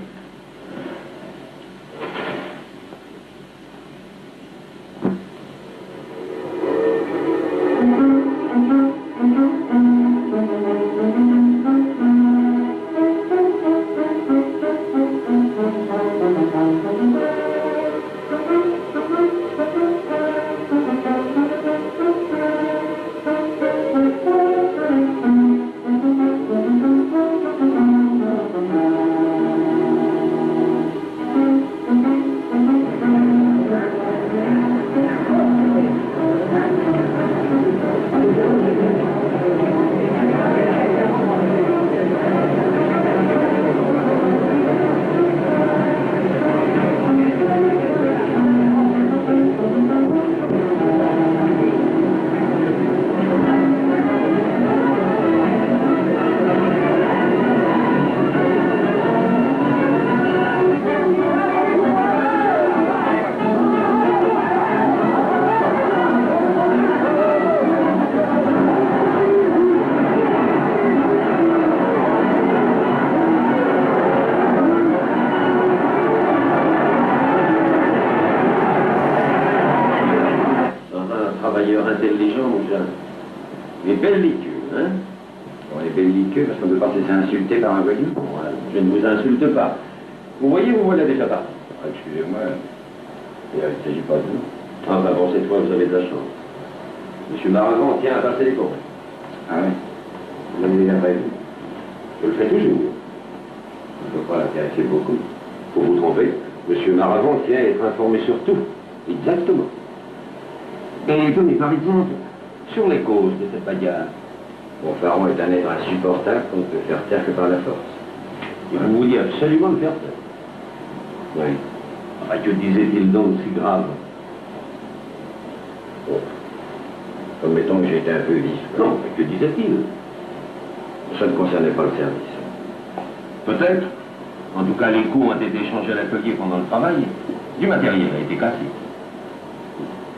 Intelligent, mon jeune. Mais belliqueux, hein? On est belliqueux parce qu'on ne peut pas se laisser insulter par un voyou. Voilà. Je ne vous insulte pas. Vous voyez, vous voilà déjà parti. Ah, excusez-moi. Il ne s'agit pas de vous. Enfin bon, cette fois, vous avez de la chance. Monsieur Marazon tient à passer les cours. Ah oui? Vous avez déjà prévu? Je le fais toujours. Je ne peux pas l'intéresser beaucoup. Pour vous tromper, Monsieur Marazon tient à être informé sur tout. Exactement. Et tenez, par exemple, sur les causes de cette bagarre. Gonfaron est un être insupportable qu'on ne peut faire taire que par la force. Et vous vouliez absolument le faire taire. Oui. Enfin, que disait-il donc si grave? Bon. Admettons que j'ai été un peu vif. Non, mais que disait-il? Ça ne concernait pas le service. Peut-être. En tout cas, les coups ont été échangés à l'atelier pendant le travail. Du matériel a été cassé.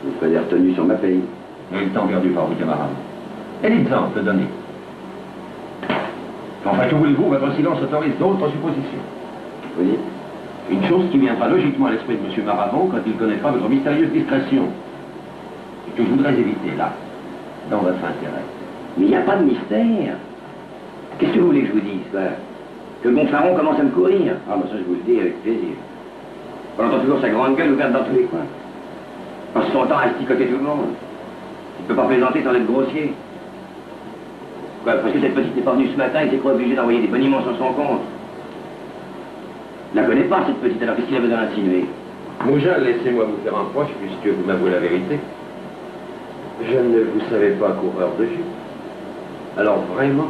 Vous faites des retenues sur ma paye. Et le temps perdu par vos camarades. Et l'exemple donné. Enfin, que voulez-vous, votre silence autorise d'autres suppositions. Oui. Une chose qui viendra logiquement à l'esprit de M. Marazon quand il connaîtra votre mystérieuse discrétion. Et que je voudrais éviter, là, dans votre intérêt. Mais il n'y a pas de mystère. Qu'est-ce que vous voulez que je vous dise, quoi? Que Gonfaron commence à me courir? Ah, mais ça, je vous le dis avec plaisir. On entend toujours sa grande gueule ouverte dans tous les coins. Passe son temps à sticoter tout le monde. Il ne peut pas plaisanter sans être grossier. Quoi, parce que cette petite n'est pas venue ce matin, il s'est cru obligé d'envoyer des boniments sur son compte. Je la connais pas, cette petite, alors qu'est-ce qu'il a besoin d'insinuer? Mougin, laissez-moi vous faire un proche, puisque vous m'avouez la vérité. Je ne vous savais pas coureur de jus. Alors vraiment,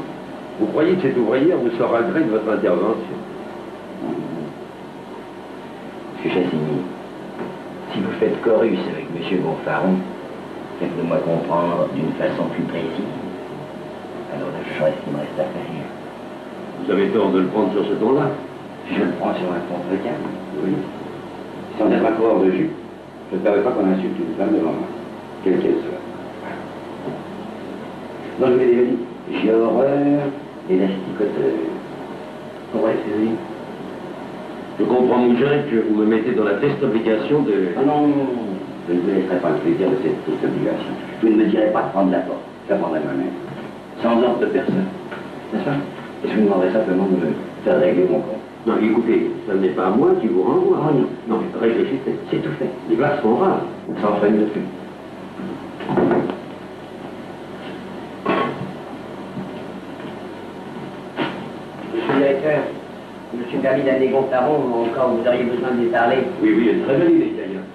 vous croyez que cette ouvrière vous saura gré de votre intervention? êtes chorus avec M. Gonfaron, faites-le-moi comprendre d'une façon plus précise. Alors je saurai ce qu'il me reste à faire. Vous avez tort de le prendre sur ce ton-là. Je le prends sur un ton très calme. Oui. Sans être un coureur de jus, je ne permets pas qu'on insulte une femme devant moi, quelle qu'elle soit. Non, je vous l'ai déjà dit, j'ai horreur des asticoteurs. Vous comprenez ce que je veux dire? Je comprends, Mougin, que vous me mettez dans la triste obligation de... Ah non, je ne vous laisserai pas le plaisir de cette triste obligation. Je ne me dirai pas de prendre la porte, je la prendrai moi-même, sans ordre de personne. N'est-ce pas? Et je vous demanderai simplement de me faire régler mon compte. Non, écoutez, ce n'est pas moi qui vous renvoie. Ah non. Non, mais réfléchissez. C'est tout fait. Les glaces sont rares. Ça en fait mieux plus. Monsieur le directeur, je me suis permis d'amener Gonfaron au cas où vous auriez besoin de lui parler. Oui, oui, une très bonne idée, d'ailleurs.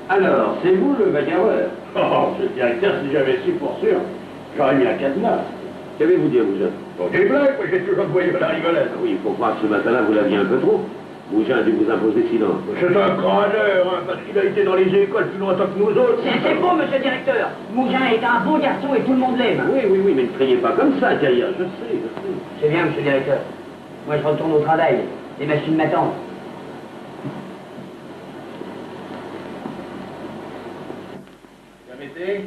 Alors, c'est vous le bagarreur? Oh, monsieur le directeur, si j'avais su pour sûr, j'aurais mis un cadenas. Qu'avez-vous dit, Mougin? Bon, des blagues, moi j'ai toujours envoyé la rigolade. Oui, il faut croire que ce matin-là, vous l'aviez un peu trop. Mougin a dû vous imposer silence. C'est un crâneur, hein, parce qu'il a été dans les écoles plus longtemps que nous autres. C'est faux, monsieur le directeur. Mougin est un bon garçon et tout le monde l'aime. Oui, oui, oui, mais ne criez pas comme ça, Caillard, je sais. C'est bien, monsieur le directeur. Moi, je retourne au travail. Les machines m'attendent. Mettez.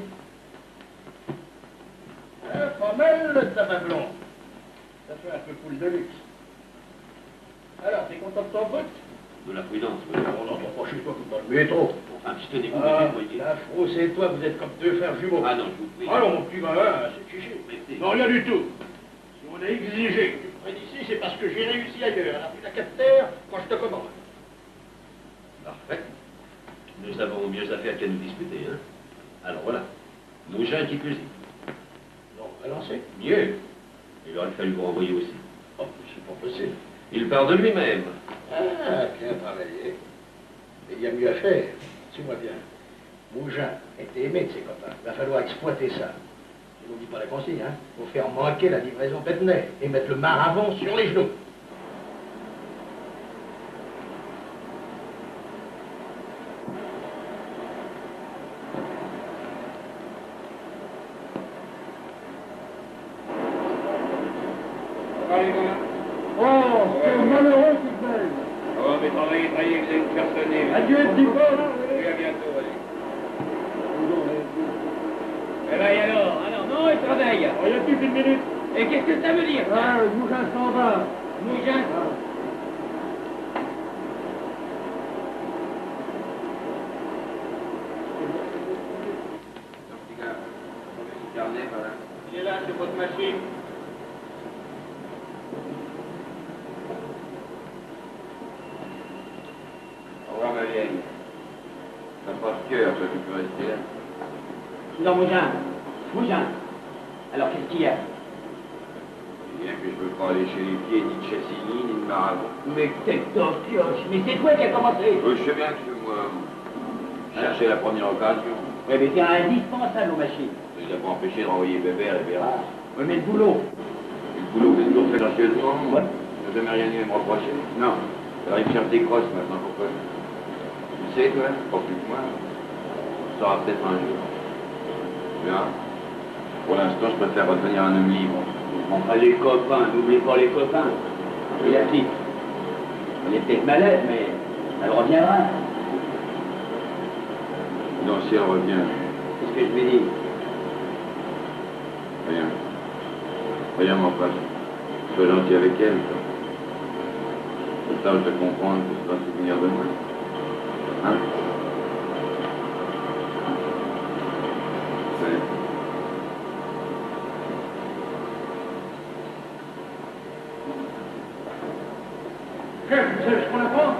Pas mal le tabac blanc. Ça fait un peu poule de luxe. Alors, t'es content de ton vote? De la prudence, oui. On n'entend pas chez toi tout dans le métro. Enfin, je tenais vous voyez. La frousse et toi, vous êtes comme deux frères jumeaux. Ah non, je vous prie. Ah non, mon petit malin, c'est chiché. Non, rien du tout. Si on a exigé que tu me prennes ici, c'est parce que j'ai réussi ailleurs. Alors, tu n'as qu'à te taire quand je te commande. Parfait. Nous avons mieux à faire qu'à nous disputer, hein. Alors voilà, Mougin qui cuisine. Non, balancez. Mieux. Il aurait fallu vous renvoyer aussi. Oh, c'est pas possible. Il part de lui-même. Ah, bien travaillé. Mais il y a mieux à faire. Suis-moi bien. Mougin était aimé de ses copains. Il va falloir exploiter ça. Je n'oublie pas la consigne, hein. Il faut faire manquer la livraison Pettenay et mettre le maravon sur les genoux. Oh, c'est malheureux, cette belle. Oh, mais travaillez, que vous allez me faire sonner. Adieu, petit peu. Oui, à bientôt, allez. Eh ben, et alors? Ah non, non, il travaille. Oh, il y a plus d'une minute. Et qu'est-ce que ça veut dire? Ah, Mougin s'en va. Mougin? Il est là, c'est votre machine. Au revoir, ma vieille. Ça passe cœur, toi, tu peux rester là. Non, Mougin. Mougin. Alors, qu'est-ce qu'il y a? Bien que je veux pas aller chez les pieds, ni de Chassigny, ni de Marathon. Mais tête d'enfioche. Mais c'est toi qui as commencé. Je sais bien que moi, chercher la première occasion. Oui, mais c'est indispensable aux machines. Ça ne pas empêché de renvoyer Bébert et Bérard. Oui, mais le boulot. Et le boulot, vous êtes toujours fait gracieusement. Ouais. Vous n'avez jamais rien eu à me reprocher. Non. Ça arrive de faire des crosses maintenant, pourquoi? Tu sais, toi, pas plus que moi. Ça sera peut-être un jour. Tu verras. Pour l'instant, je préfère redevenir un homme libre. Enfin, les copains, n'oublie pas les copains. Et la petite. Elle est peut-être malade, mais elle reviendra. Non, si elle revient, C'est ce que je lui dis. rien. Rien m'en passe. Sois gentil avec elle, toi. C'est tâche de comprendre que tu vas te souvenir de moi. Hein? Ouais. Chef, vous savez ce qu'on apprend?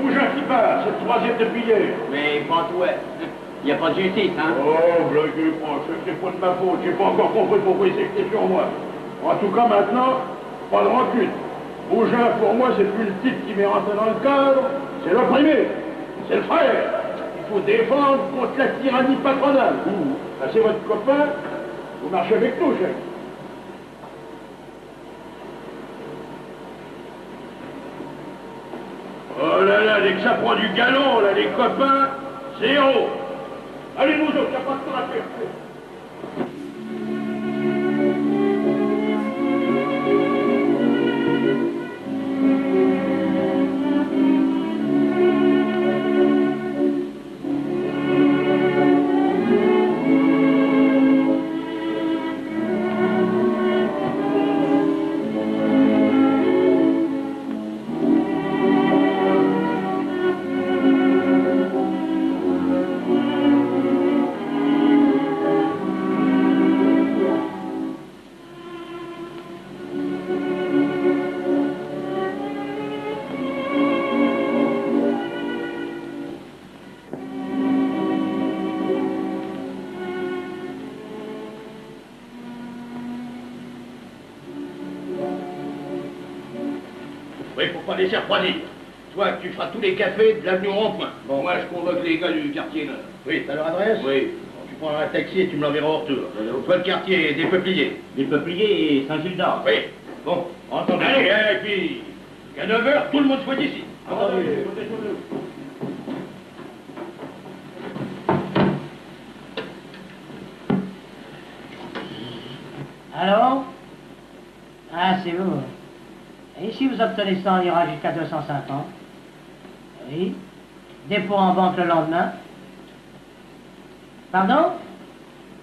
Mougin qui part, c'est le troisième depuis hier. Mais pense-toi, il n'y a pas de justice, hein? Oh, blaguez pas, c'est pas de ma faute. J'ai pas encore compris pourquoi il s'est jeté sur moi. En tout cas, maintenant, pas de rancune. Mougin, pour moi, c'est plus le type qui m'est rentré dans le cadre, c'est l'opprimé, c'est le frère. Il faut défendre contre la tyrannie patronale. Ah, c'est votre copain, vous marchez avec nous, chef. Oh là là, dès que ça prend du galon, là, les copains, c'est héros. Allez, nous autres, y'a pas de temps à faire. Oui, pour pas laisser refroidir. Toi, tu feras tous les cafés de l'avenue Rond-Point. Bon, moi, je convoque les gars du quartier Nord. Oui, t'as leur adresse? Oui. Bon, tu prendras un taxi et tu me l'enverras au retour. Toi, le quartier des Peupliers. Des Peupliers et Saint-Gilles-d'Or. Oui. Bon, entendu. Allez, et puis, qu'à 9h, tout le monde soit ici. Entendu. Allô? Ah, c'est vous. Et si vous obtenez ça, on ira jusqu'à 250. Oui. Dépôt en banque le lendemain. Pardon?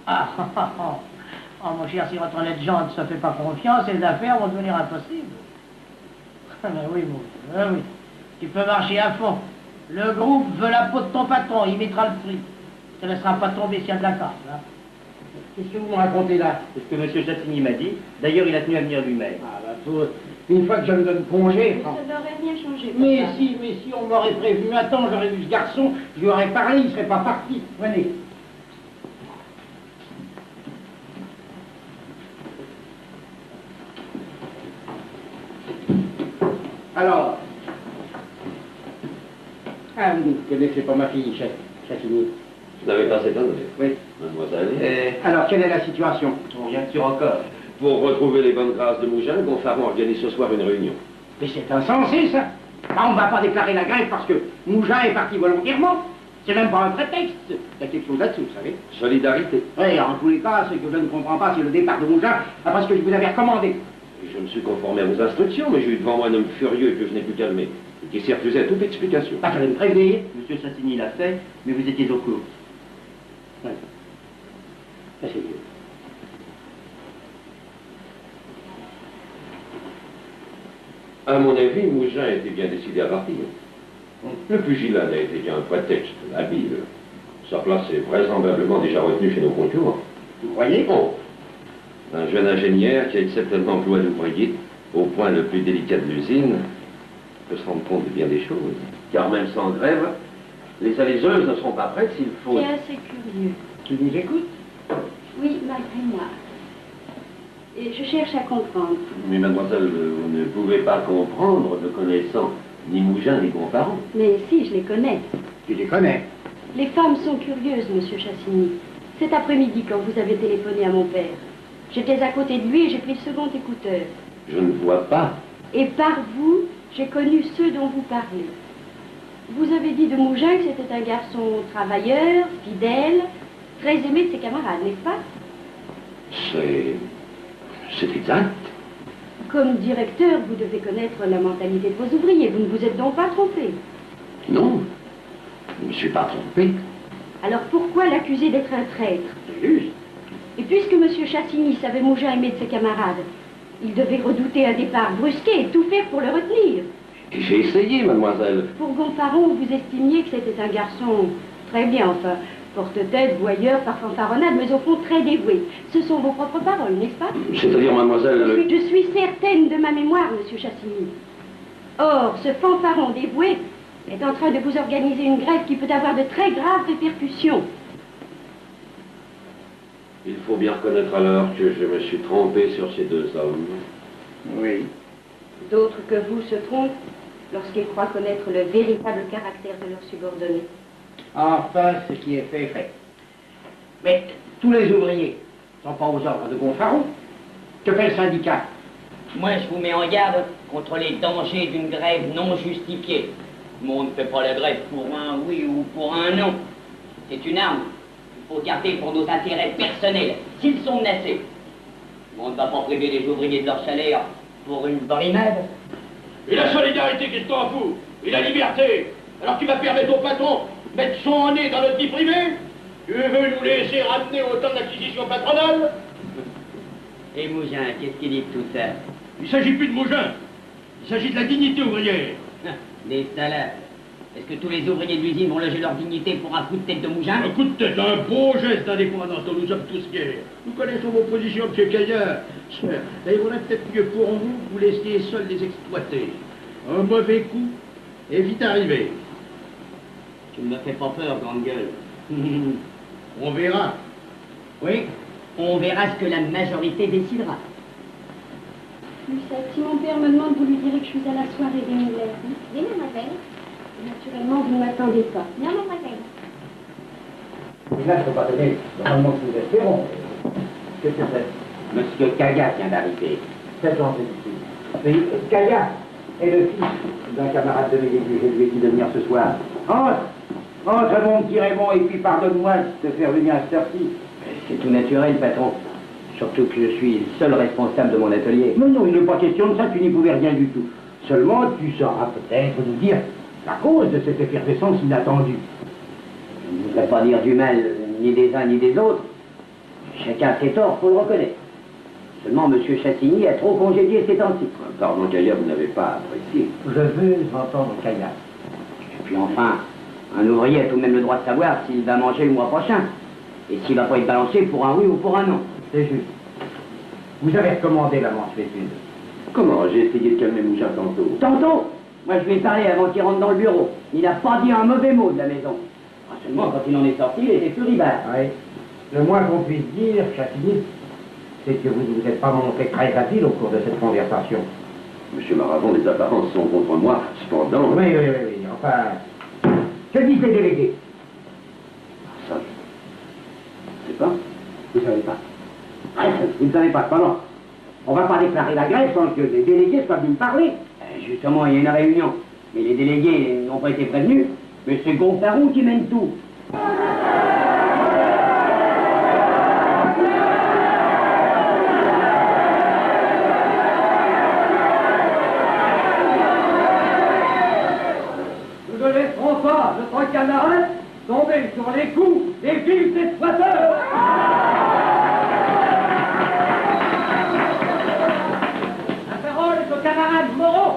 Ah, oh, mon cher, si votre honnête gens ne se fait pas confiance, les affaires vont devenir impossibles. Mais oui, oui. Tu peux marcher à fond. Le groupe veut la peau de ton patron, il mettra le prix. Tu ne laissera pas tomber s'il y a de la carte, là. Qu'est-ce que vous me racontez là? C'est ce que M. Chassigny m'a dit. D'ailleurs, il a tenu à venir lui-même. Ah, bah, une fois que je me donne congé... Ça n'aurait rien changé. Mais si on m'aurait prévenu à temps, j'aurais vu ce garçon, je lui aurais parlé, il ne serait pas parti. Venez. Alors... Ah, vous ne connaissez pas ma fille, Chassigny. Vous n'avez pas cette année? Oui. Mademoiselle. Alors, quelle est la situation? Rien que sur encore. Pour retrouver les bonnes grâces de Mougin, Gonfaron organise ce soir une réunion. Mais c'est insensé, ça. Là, on ne va pas déclarer la grève parce que Mougin est parti volontairement. C'est même pas un prétexte. Il y a quelque chose là-dessous, vous savez. Solidarité. Oui, en tous les cas, ce que je ne comprends pas, c'est le départ de Mougin après ce que je vous avais recommandé. Je me suis conformé à vos instructions, mais j'ai eu devant moi un homme furieux que je n'ai pu calmer, et qui s'est refusé à toute explication. Bah, fallait me prévenir. M. Chassigny l'a fait, mais vous étiez au courant. Oui. Ça, c'est mieux. À mon avis, Mougin était bien décidé à partir. Le pugilat n'a été qu'un prétexte habile. Sa place est vraisemblablement déjà retenue chez nos concurrents. Vous croyez? Oh, un jeune ingénieur qui accepte un emploi d'ouvrier au point le plus délicat de l'usine peut se rendre compte de bien des choses. Car même sans grève, les aléseuses ne seront pas prêtes s'il faut... C'est assez curieux. Tu nous écoutes? Oui, malgré moi. Et je cherche à comprendre. Mais mademoiselle, vous ne pouvez pas comprendre ne connaissant ni Mougin ni Gonfaron. Mais si, je les connais. Tu les connais? Les femmes sont curieuses, monsieur Chassigny. Cet après-midi, quand vous avez téléphoné à mon père, j'étais à côté de lui et j'ai pris le second écouteur. Je ne vois pas. Et par vous, j'ai connu ceux dont vous parlez. Vous avez dit de Mougin que c'était un garçon travailleur, fidèle, très aimé de ses camarades, n'est-ce pas? C'est exact. Comme directeur, vous devez connaître la mentalité de vos ouvriers. Vous ne vous êtes donc pas trompé? Non, je ne me suis pas trompé. Alors pourquoi l'accuser d'être un traître? C'est juste. Et puisque M. Chassigny savait Mougin aimer de ses camarades, il devait redouter un départ brusqué et tout faire pour le retenir. Et j'ai essayé, mademoiselle. Pour Gonfaron, vous estimiez que c'était un garçon très bien, enfin, porte-tête, voyeur, par fanfaronnade, mais au fond très dévoué. Ce sont vos propres paroles, n'est-ce pas? C'est-à-dire, mademoiselle... Je suis certaine de ma mémoire, M. Chassigny. Or, ce fanfaron dévoué est en train de vous organiser une grève qui peut avoir de très graves répercussions. Il faut bien reconnaître alors que je me suis trompé sur ces deux hommes. Oui. D'autres que vous se trompent lorsqu'ils croient connaître le véritable caractère de leurs subordonnés. Enfin, ce qui est fait est fait. Mais tous les ouvriers ne sont pas aux ordres de Gonfaron. Que fait le syndicat? Moi, je vous mets en garde contre les dangers d'une grève non justifiée. Le monde ne fait pas la grève pour un oui ou pour un non. C'est une arme qu'il faut garder pour nos intérêts personnels, s'ils sont menacés. On ne va pas priver les ouvriers de leur salaire pour une brimade. Et la solidarité, qu'est-ce qu'on en fout? Et la liberté? Alors tu vas permettre au patron de mettre son nez dans notre vie privée? Tu veux nous laisser ramener autant d'acquisitions patronales? Et Mougin, qu'est-ce qu'il dit de tout ça? Il ne s'agit plus de Mougin. Il s'agit de la dignité ouvrière. Des salades. Est-ce que tous les ouvriers de l'usine vont loger leur dignité pour un coup de tête de Mougin? Un coup de tête, un beau geste d'indépendance dont nous sommes tous fiers. Nous connaissons vos positions, M. Caillard. Et il vaudrait peut-être mieux pour vous laisser seuls les exploiter. Un mauvais coup est vite arrivé. Tu ne me fais pas peur, grande gueule. On verra. Oui, on verra ce que la majorité décidera. Lucette, si mon père me demande, vous lui direz que je suis à la soirée des Moulins. Oui, mademoiselle. Naturellement, vous ne m'attendez pas. Non, mademoiselle. Et là, je ne peux pas donner le rendement que nous espérons. Qu'est-ce que c'est? Monsieur Caillat vient d'arriver. C'est gentil ici. Mais Caillat est le fils d'un camarade de mes études. Je lui ai dit de venir ce soir. Entre! Entre, mon petit Raymond, et puis pardonne-moi de te faire venir à cette heure-ci. C'est tout naturel, patron. Surtout que je suis le seul responsable de mon atelier. Non, non, il n'est pas question de ça, tu n'y pouvais rien du tout. Seulement, tu sauras peut-être nous dire la cause de cette effervescence inattendue. Je ne voudrais pas dire du mal ni des uns ni des autres. Chacun ses torts, faut le reconnaître. Seulement, M. Chassigny a trop congédié ces temps-ci. Pardon, Caillard, vous n'avez pas apprécié. Je veux entendre Caillat. Et puis enfin, un ouvrier a tout de même le droit de savoir s'il va manger le mois prochain. Et s'il va pas être balancé pour un oui ou pour un non. C'est juste. Vous avez recommandé la mansuétude. Comment? J'ai essayé de calmer Mougin tantôt. Tantôt, moi je lui ai parlé avant qu'il rentre dans le bureau. Il n'a pas dit un mauvais mot de la maison. Seulement, quand il en est sorti, il était furibard. Oui. Le moins qu'on puisse dire, Chassigny, c'est que vous ne vous êtes pas montré très facile au cours de cette conversation. Monsieur Maravon, les apparences sont contre moi. Cependant... Oui. Enfin... Que disent les délégués? Ça, je ne sais pas. Vous ne savez pas. Vous ne savez pas, non. On ne va pas déclarer la grève sans que les délégués soient venus me parler. Justement, il y a une réunion. Mais les délégués n'ont pas été prévenus. Mais c'est Gontaron qui mène tout. Nous ne laisserons pas notre camarade tomber sur les coups des vifs exploiteurs. La parole est au camarade Moreau.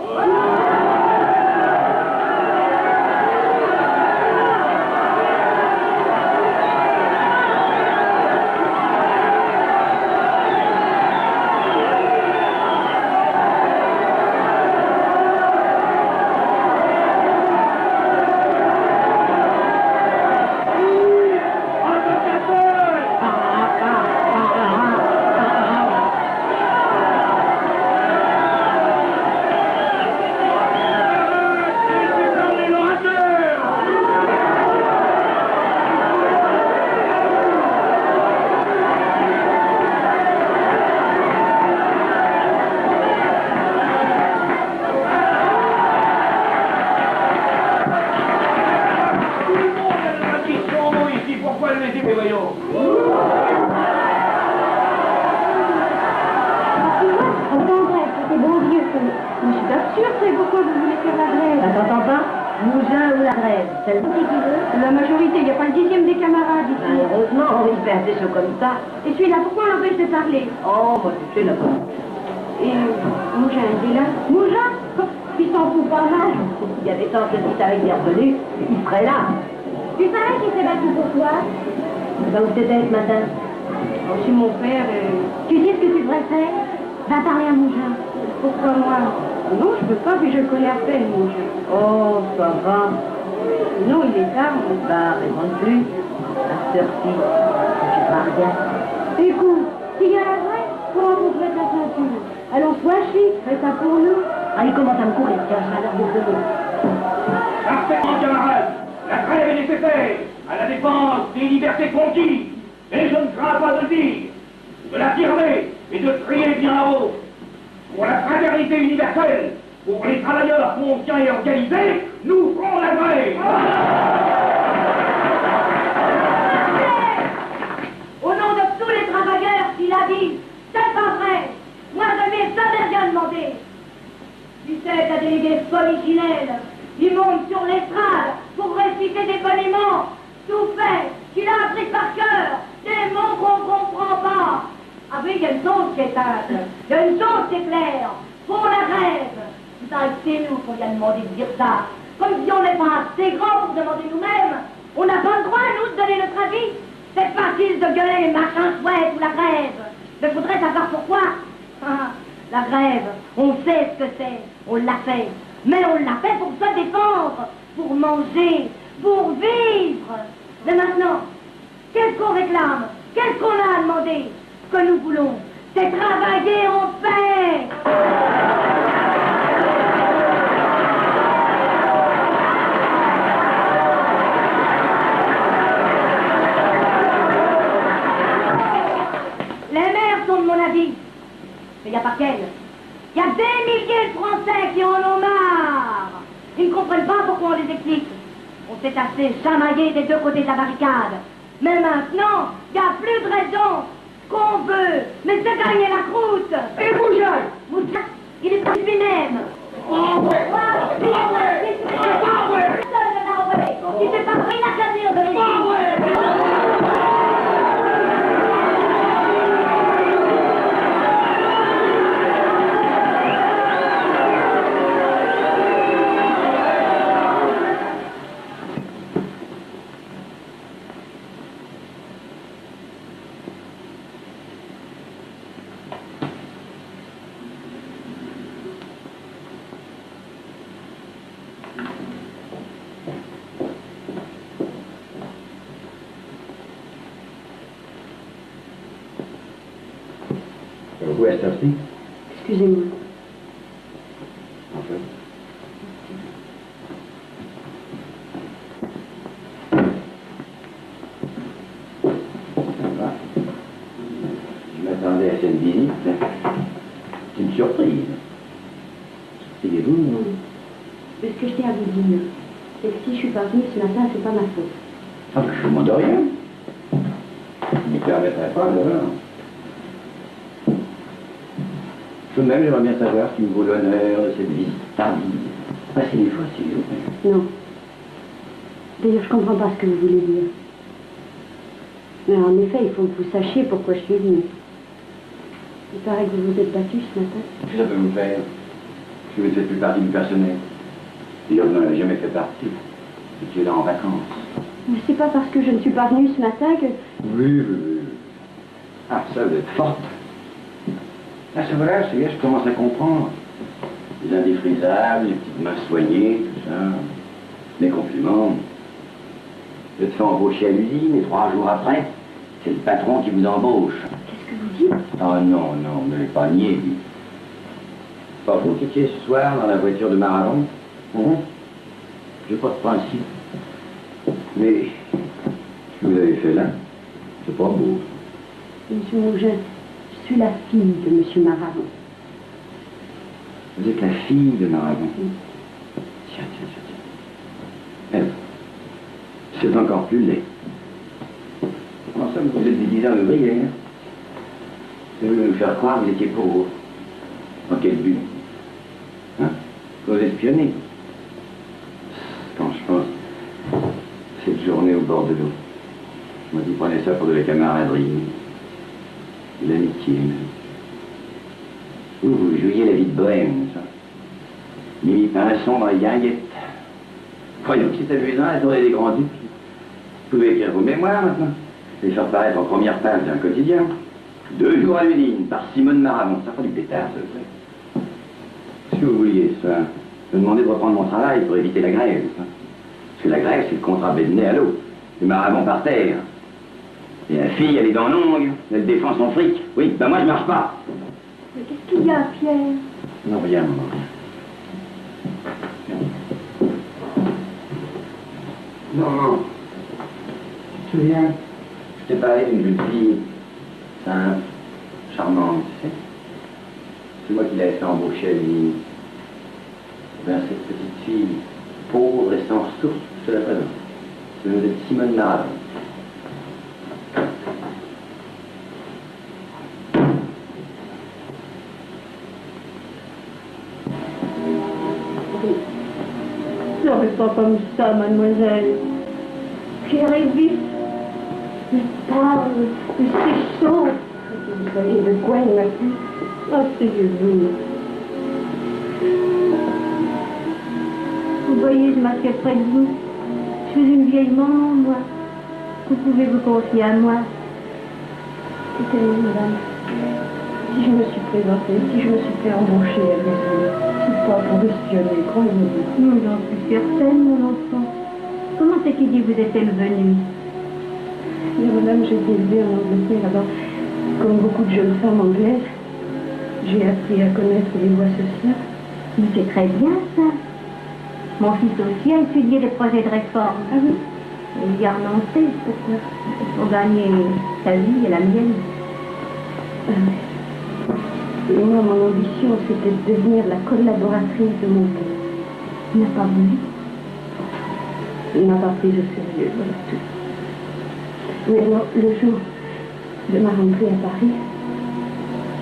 La majorité, il n'y a pas le dixième des camarades ici. Heureusement, on espère des choses comme ça. Et celui-là, pourquoi on l'empêche de parler? Oh, moi, tu sais, là. Et Mougin, il est là? Mougin? Il s'en fout pas mal. Il y avait tant que si t'avais bien revenu, il serait là. Tu savais qu'il s'est battu pour toi? Bah, où t'étais ce matin? Oh, chez mon père. Tu sais ce que tu devrais faire? Va parler à Mougin. Pourquoi moi? Non, je peux pas, puis je le connais à peine, Mougin. Oh, ça va. Non, il est tard. Bah, raison de plus. À cette heure-ci, je parle bien. Écoute, s'il y a la vraie, pour rencontrer ta ceinture. Allons, sois chic, fais ça pour nous. Ah, il commence à me courir, tiens, je vais à l'heure de donner. Parfaitement, camarades. La trêve est nécessaire à la défense des libertés conquises. Et je ne crains pas de le dire, de l'affirmer et de crier bien haut. Pour la fraternité universelle, pour les travailleurs conscients et organisés, nous ferons la grève. Au nom de tous les travailleurs qui l'habitent, c'est pas vrai. Moi, je n'ai jamais rien demandé. Tu sais, ta déléguée polichinelle, il monte sur l'estrade pour réciter des boniments, tout fait, qu'il a appris par cœur, des mots qu'on comprend pas. Ah oui, il y a une chose qui est simple, il y a une chose qui est claire, pour la grève. Vous savez que c'est nous qu'on vient demander de dire ça. Comme si on n'est pas assez grand pour demander nous-mêmes, on n'a pas le droit, nous, de donner notre avis. C'est facile de gueuler machin chouette ou la grève. Mais faudrait savoir pourquoi. La grève, on sait ce que c'est, on l'a fait. Mais on l'a fait pour se défendre, pour manger, pour vivre. Mais maintenant, qu'est-ce qu'on réclame? Qu'est-ce qu'on a à demander? Ce que nous voulons, c'est travailler en paix. Les maires sont de mon avis. Mais il n'y a pas qu'elles. Il y a des milliers de Français qui en ont marre. Ils ne comprennent pas pourquoi on les explique. On s'est assez chamaillé des deux côtés de la barricade. Mais maintenant, il n'y a plus de raison. Qu'on veut, mais c'est gagner la croûte. Et Moujac, il est pas lui-même. Il s'est pas pris la casure de l'église. Vous êtes sorti? Excusez-moi. Enfin. Je m'attendais à cette visite. C'est une surprise. Asseyez-vous. Ce que je tiens à vous dire, c'est que si je suis pas venue ce matin, c'est pas ma faute. Ah, je ne demande rien. Je ne me permettrai pas, alors. Tout de même, j'aimerais bien savoir ce qui me vaut l'honneur de cette visite tardive. Passez les fois, s'il vous plaît. Non. D'ailleurs, je comprends pas ce que vous voulez dire. Mais en effet, il faut que vous sachiez pourquoi je suis venue. Il paraît que vous vous êtes battu ce matin. Qu'est-ce que ça peut me faire? Je ne fais plus partie du personnel. D'ailleurs, vous n'en avez jamais fait partie. Et tu es là en vacances. Mais c'est pas parce que je ne suis pas venue ce matin que... Oui. Ah, ça, vous êtes forte. Ah, ça voilà, ça y est, je commence à comprendre. Les indéfrisables, les petites mains soignées, tout ça. Mes compliments. Vous êtes fait embaucher à l'usine et 3 jours après, c'est le patron qui vous embauche. Qu'est-ce que vous dites? Ah non, ne l'avez pas nié, lui. Pas vous qui étiez ce soir dans la voiture de Mararon? J'ai pas de principe. Mais ce que vous avez fait là, c'est pas beau. Monsieur Mougin, je suis la fille de Monsieur Mararon. Vous êtes la fille de Mararon? Oui. Tiens. Elle, c'est encore plus laid. En somme, vous êtes des 10 ans ouvrières. Vous voulez me faire croire que vous étiez pauvre. Dans quel but? Hein? Vous espionner. Quand je pense cette journée au bord de l'eau, moi qui prenais ça pour de la camaraderie, de l'amitié. Vous jouiez la vie de bohème, ça. Mis pinson dans les guinguettes. Croyons que c'est amusant à tourner des grands ducs. Vous pouvez écrire vos mémoires maintenant, les faire paraître en première page d'un quotidien. 2 jours à l'usine, par Simone Mararon. Ça fera du pétard, ça, vous savez. Si vous vouliez, ça, me demander de reprendre mon travail pour éviter la grève. Ça. Parce que la grève, c'est le contrat bédonné à l'eau. Les Mararon par terre. Et la fille, elle est dans l'ongle, elle défend son fric. Oui, ben moi, je marche pas. Mais qu'est-ce qu'il y a, Pierre? Non, rien, maman, rien. Non. Tu te souviens? Je t'ai parlé d'une jeune fille simple, charmante, tu sais. C'est moi qui l'avais fait embaucher à l'usine. Ben, cette petite fille, pauvre et sans ressources sur la présence. C'est le nom de Simone Maravon. Pleurez pas comme ça, mademoiselle. Tirez vite. Il parle, c'est chaud. Vous voyez de quoi il m'a plu. Asseyez-vous. Vous voyez, je m'assieds près de vous. Je suis une vieille maman, moi. Vous pouvez vous confier à moi. Écoutez-moi, madame. Si je me suis présentée, si je me suis fait embaucher à l'usine, c'est pas pour espionner, croyez-vous. Non, j'en suis certaine, mon enfant. Comment c'est qu'il dit vous êtes-elle venue? Mais madame, j'ai été élevée en Angleterre, alors, comme beaucoup de jeunes femmes anglaises, j'ai appris à connaître les voies sociales. Mais c'est très bien, ça. Mon fils aussi a étudié les projets de réforme. Ah oui? Il y a renoncé, pour gagner sa vie et la mienne. Et moi, mon ambition, c'était de devenir la collaboratrice de mon père. Il n'a pas voulu. Il n'a pas pris au sérieux, voilà tout. Mais alors, le jour de ma rentrée à Paris,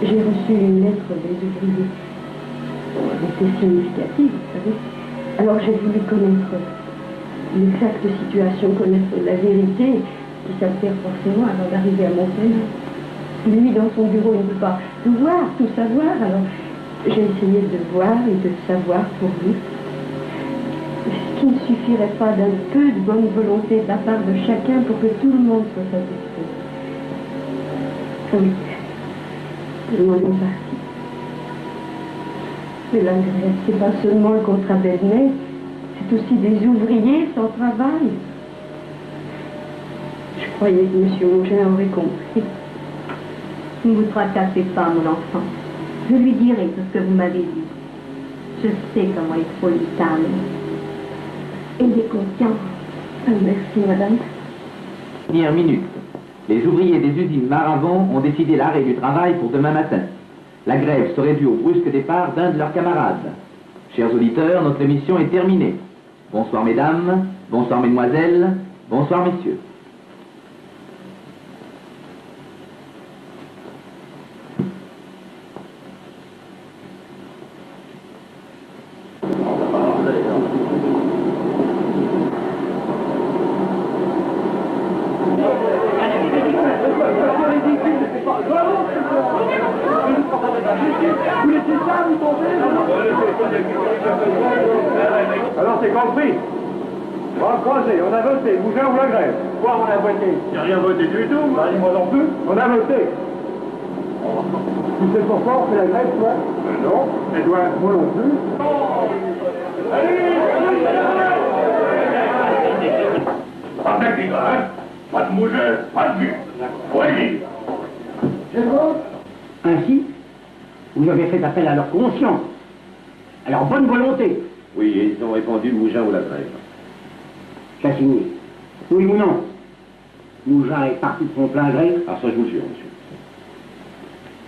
j'ai reçu une lettre des ouvriers. Elle était significative, vous savez. Alors j'ai voulu connaître l'exacte situation, connaître la vérité, qui s'altère forcément avant d'arriver à mon père. Lui, dans son bureau, il ne peut pas tout voir, tout savoir, alors j'ai essayé de voir et de savoir pour lui. Ce qui ne suffirait pas d'un peu de bonne volonté de la part de chacun pour que tout le monde soit satisfait. Oui, tout le monde est parti. Mais la grève, c'est pas seulement le contrat Bednet, c'est aussi des ouvriers sans travail. Je croyais que M. Mougin aurait compris. Ne vous tracassez pas, mon enfant. Je lui dirai tout ce que vous m'avez dit. Je sais comment il faut lui calme. Ayez confiance. Merci, madame. Dernière minute. Les ouvriers des usines Maravon ont décidé l'arrêt du travail pour demain matin. La grève serait due au brusque départ d'un de leurs camarades. Chers auditeurs, notre émission est terminée. Bonsoir mesdames, bonsoir mesdemoiselles, bonsoir messieurs. Alors c'est compris. On va creuser, on a voté, Mougin ou la grève. Quoi on a voté? J'ai rien voté du tout. Bah, moi non plus. On a voté. Tu sais pourquoi on fait la grève, toi? Non. Et toi? Moi non plus. Pas de grève, pas de Mougin, pas de but. Oui. Je vote. Ainsi, vous avez fait appel à leur conscience, à leur bonne volonté. Oui, et ils ont répondu Mougin ou la grève. J'ai signé. Oui ou non? Mougin est parti de son plein gré. Ah, ça, je vous le jure, monsieur.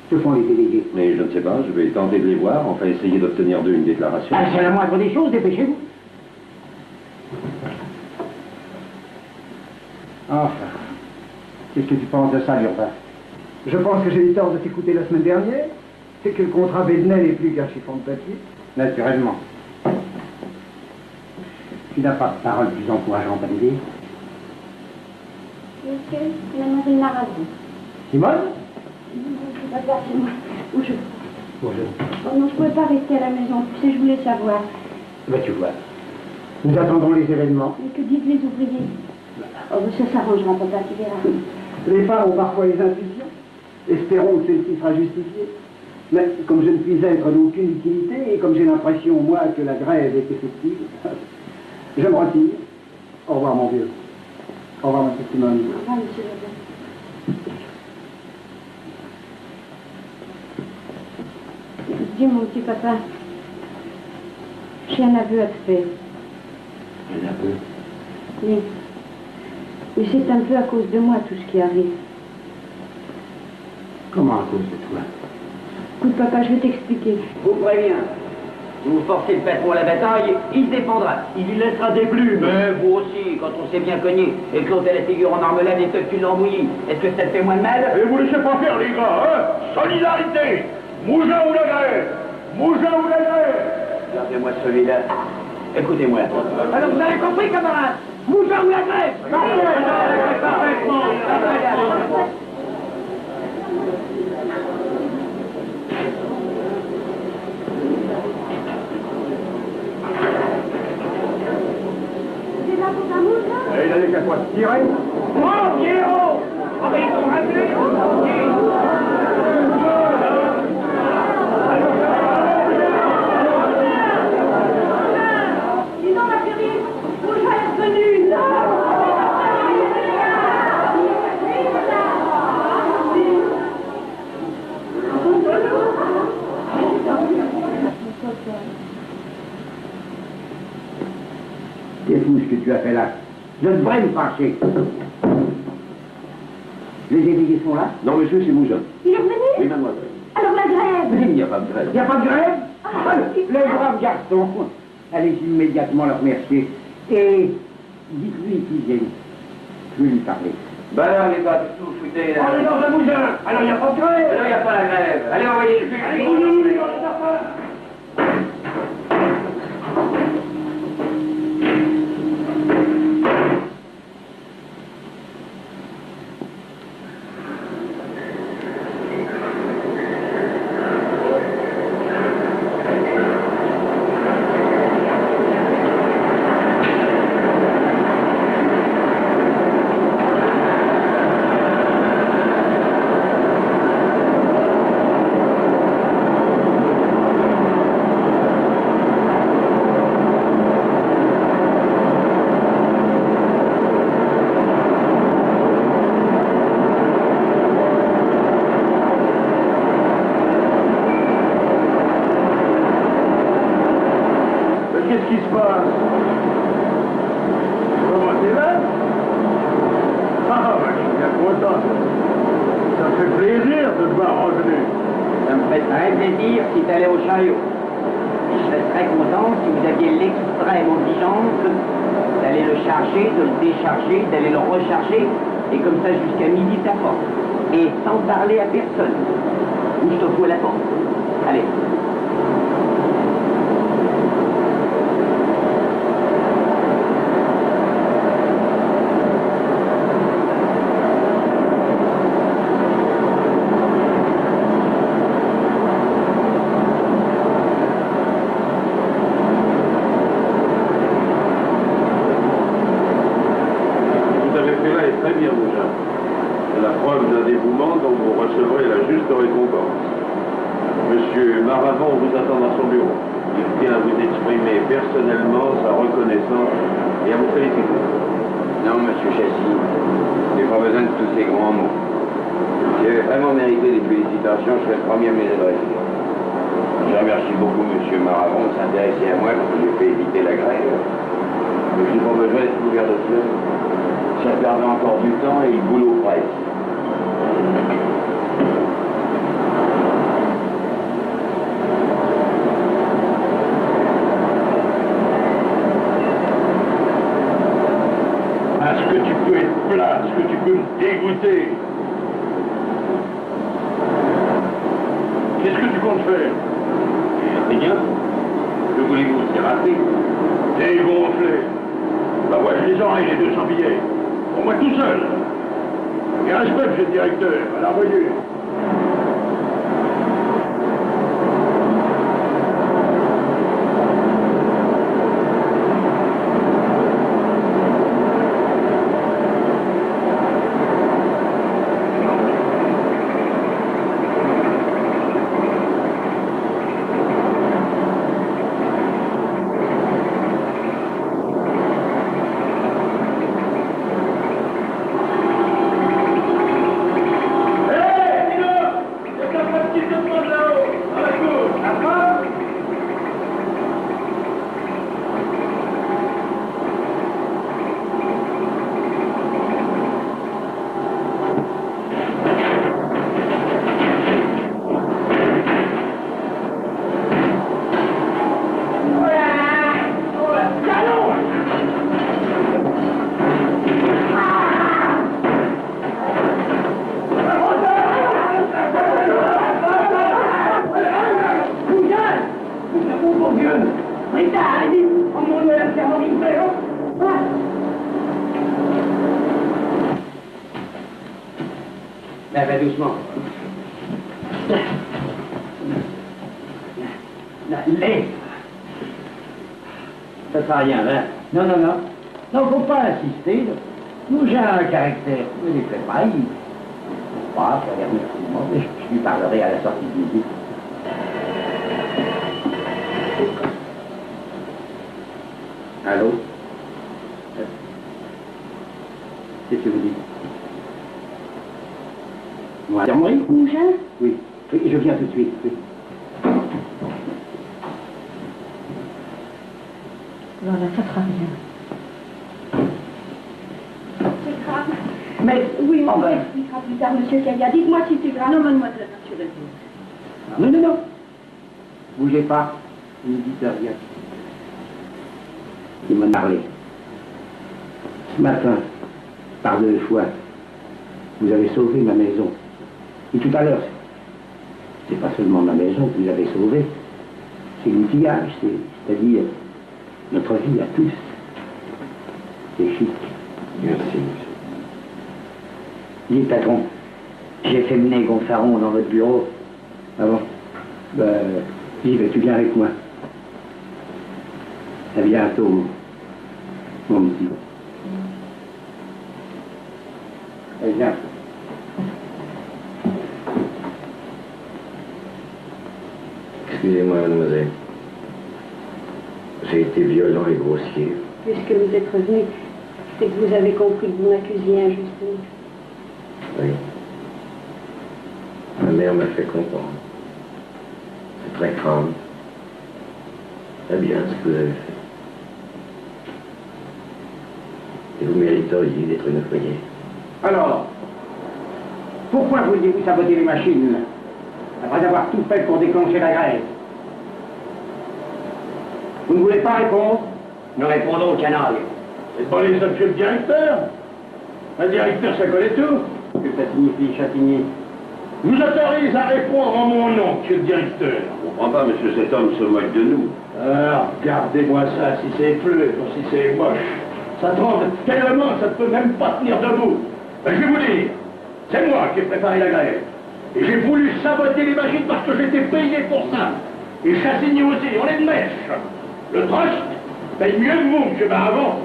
Que font les délégués? Mais je ne sais pas, je vais tenter de les voir, enfin essayer d'obtenir d'eux une déclaration. Ah, c'est la moindre des choses, dépêchez-vous. Enfin, qu'est-ce que tu penses de ça, Urbain? Je pense que j'ai eu tort de t'écouter la semaine dernière. C'est que le contrat Bednet n'est plus qu'un chiffon de papier. Naturellement. Tu n'as pas de parole plus encourageante à me dire? Monsieur, mademoiselle Maravon. Simone? C'est pas grave, c'est moi. Bonjour. Bonjour. Oh non, je ne pouvais pas rester à la maison. Tu sais, je voulais savoir. Ben, tu vois. Nous attendons les événements. Mais que disent les ouvriers? Oh, ça s'arrangera, papa, tu verras. Les femmes ont parfois les intuitions. Espérons que celle-ci sera justifiée. Mais comme je ne puis être d'aucune utilité et comme j'ai l'impression, moi, que la grève est effective, je me retire. Au revoir, mon vieux. Au revoir, ma petite Simone. Au revoir, monsieur Leblanc. Dis, mon petit papa, j'ai un aveu à te faire. Un aveu? Oui. Mais c'est un peu à cause de moi, tout ce qui arrive. Comment à cause de toi? Écoute, papa, je vais t'expliquer. Je vous préviens, Si vous forcez le patron à la bataille, il se défendra. Il y laissera des plumes. Mais vous aussi, quand on s'est bien cogné et que l'autre a la figure en marmelade et que tu l'embouillis, est-ce que ça te fait moins de mal? Et vous laissez pas faire, les gars, hein? Solidarité! Mougin ou la grève? Mougin ou la grève? Regardez-moi celui-là. Écoutez-moi. Alors vous avez compris, camarades? Mougin ou la grève? Parfaitement. Et il avait qu'à quoi se tirer? Oh, Pierrot! Oh, mais ils sont ratés! Dis donc, ma chérie, Mougin est revenu! C'est fou ce que tu as fait là. Je devrais me fâcher. Les délégués sont là? Non, monsieur, c'est Mougin. Il est revenu? Oui, mademoiselle. Alors la grève? Mais il n'y a pas de grève. Il n'y a pas de grève? Les braves garçons. Allez immédiatement le remercier. Et dites-lui qu'il vienne. Je vais lui parler. Ben alors, les gars, tout foutez. On est dans un mougin! Alors il n'y a pas de grève! Alors, il n'y a pas la grève. Allez, envoyez le fusil. Qu'est-ce qui se passe? Comment t'es là? Ah, ben, je suis bien content. Ça me fait plaisir de te voir revenir. Ça me ferait très plaisir si t'allais au chariot. Et je serais très content si vous aviez l'extrême obligeance d'aller le charger, de le décharger, d'aller le recharger, et comme ça jusqu'à midi ta porte. Et sans parler à personne. Ou je te fous à la porte. Allez. Très bien, Mougin. C'est la preuve d'un dévouement dont vous recevrez la juste récompense. Monsieur Maravon vous attend dans son bureau. Il tient à vous exprimer personnellement sa reconnaissance et à vous féliciter. Non, monsieur Chassis, j'ai pas besoin de tous ces grands mots. Si j'avais vraiment mérité des félicitations, je serais le premier à me les adresser. Je remercie beaucoup monsieur Maravon de s'intéresser à moi quand j'ai fait éviter la grève. Mais je n'ai pas besoin d'être couvert de fleurs. Ça perdait encore du temps et le boulot presse. Est-ce que tu peux être plat? Est-ce que tu peux me dégoûter? Qu'est-ce que tu comptes faire? Rien. Que voulez-vous? C'est raté. Dégonfler. Bah ouais, je les oreilles, les 200 billets. Pour moi tout seul. Et respect, monsieur le directeur, à la revue. Mais va doucement. Allez. Ça sert à rien, hein? Non, non, non. Non, faut pas insister. Nous, j'ai un caractère. Je ne fais pas. Il faut pas faire les remerciements. Je lui parlerai à la sortie de visite. Allô? Qu'est-ce que vous dites? Moi, Marie? Mougin? Oui. Oui, je viens tout de suite. Oui. Voilà, ça fera rien. C'est grave. Mais, Oui, mais on enfin... expliquera plus tard, monsieur Calia. Dites-moi si c'est grave. Non, mademoiselle, rassurez-vous. Non, non, non. Bougez pas. Ne dites rien. Il m'a parlé. Ce matin, par 2 fois, vous avez sauvé ma maison. Et tout à l'heure, c'est pas seulement ma maison que vous avez sauvée, c'est l'outillage, c'est-à-dire notre vie à tous. C'est chic. Merci, monsieur. Dis, patron, j'ai fait mener Gonfaron dans votre bureau. Ah bon? Ben, Yves, tu viens avec moi. À bientôt, mon petit. Allez, viens. Excusez-moi, mademoiselle. J'ai été violent et grossier. Puisque vous êtes revenu, c'est que vous avez compris que vous m'accusiez injustement. Oui. Ma mère m'a fait comprendre. C'est très grave. Très bien ce que vous avez fait. Et vous mériteriez d'être une foyer. Alors, pourquoi vouliez-vous saboter les machines après avoir tout fait pour déclencher la grève? Vous ne voulez pas répondre? Nous répondons au canal. C'est pas les monsieur le directeur. Un directeur, ça connaît tout. Que ça signifie, Chatigny? Je vous autorise à répondre en mon nom, monsieur le directeur. Je comprends pas, monsieur, cet homme se moque de nous. Ah, regardez-moi ça, si c'est fleu, si c'est moche. Ça tremble tellement, ça ne peut même pas tenir debout. Ben, je vais vous dire, c'est moi qui ai préparé la grève. Et j'ai voulu saboter les machines parce que j'étais payé pour ça. Et Chassigny aussi, on est de mèche. Le trust paye mieux que vous, monsieur Baravant.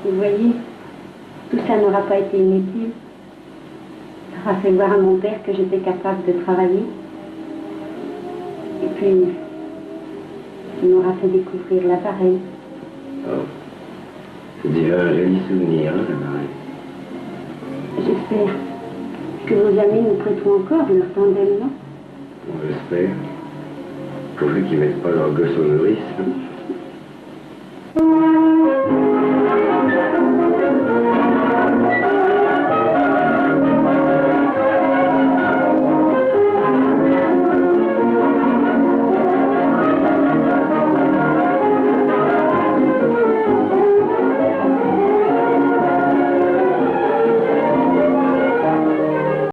Vous voyez, tout ça n'aura pas été inutile. Ça aura fait voir à mon père que j'étais capable de travailler. Et puis, il m'aura fait découvrir l'appareil. Oh. C'est déjà un joli souvenir, hein, l'appareil. J'espère que vos amis nous prêteront encore leur tandem, non? On l'espère. Pourvu qu'ils mettent pas leur gosse au nourrice.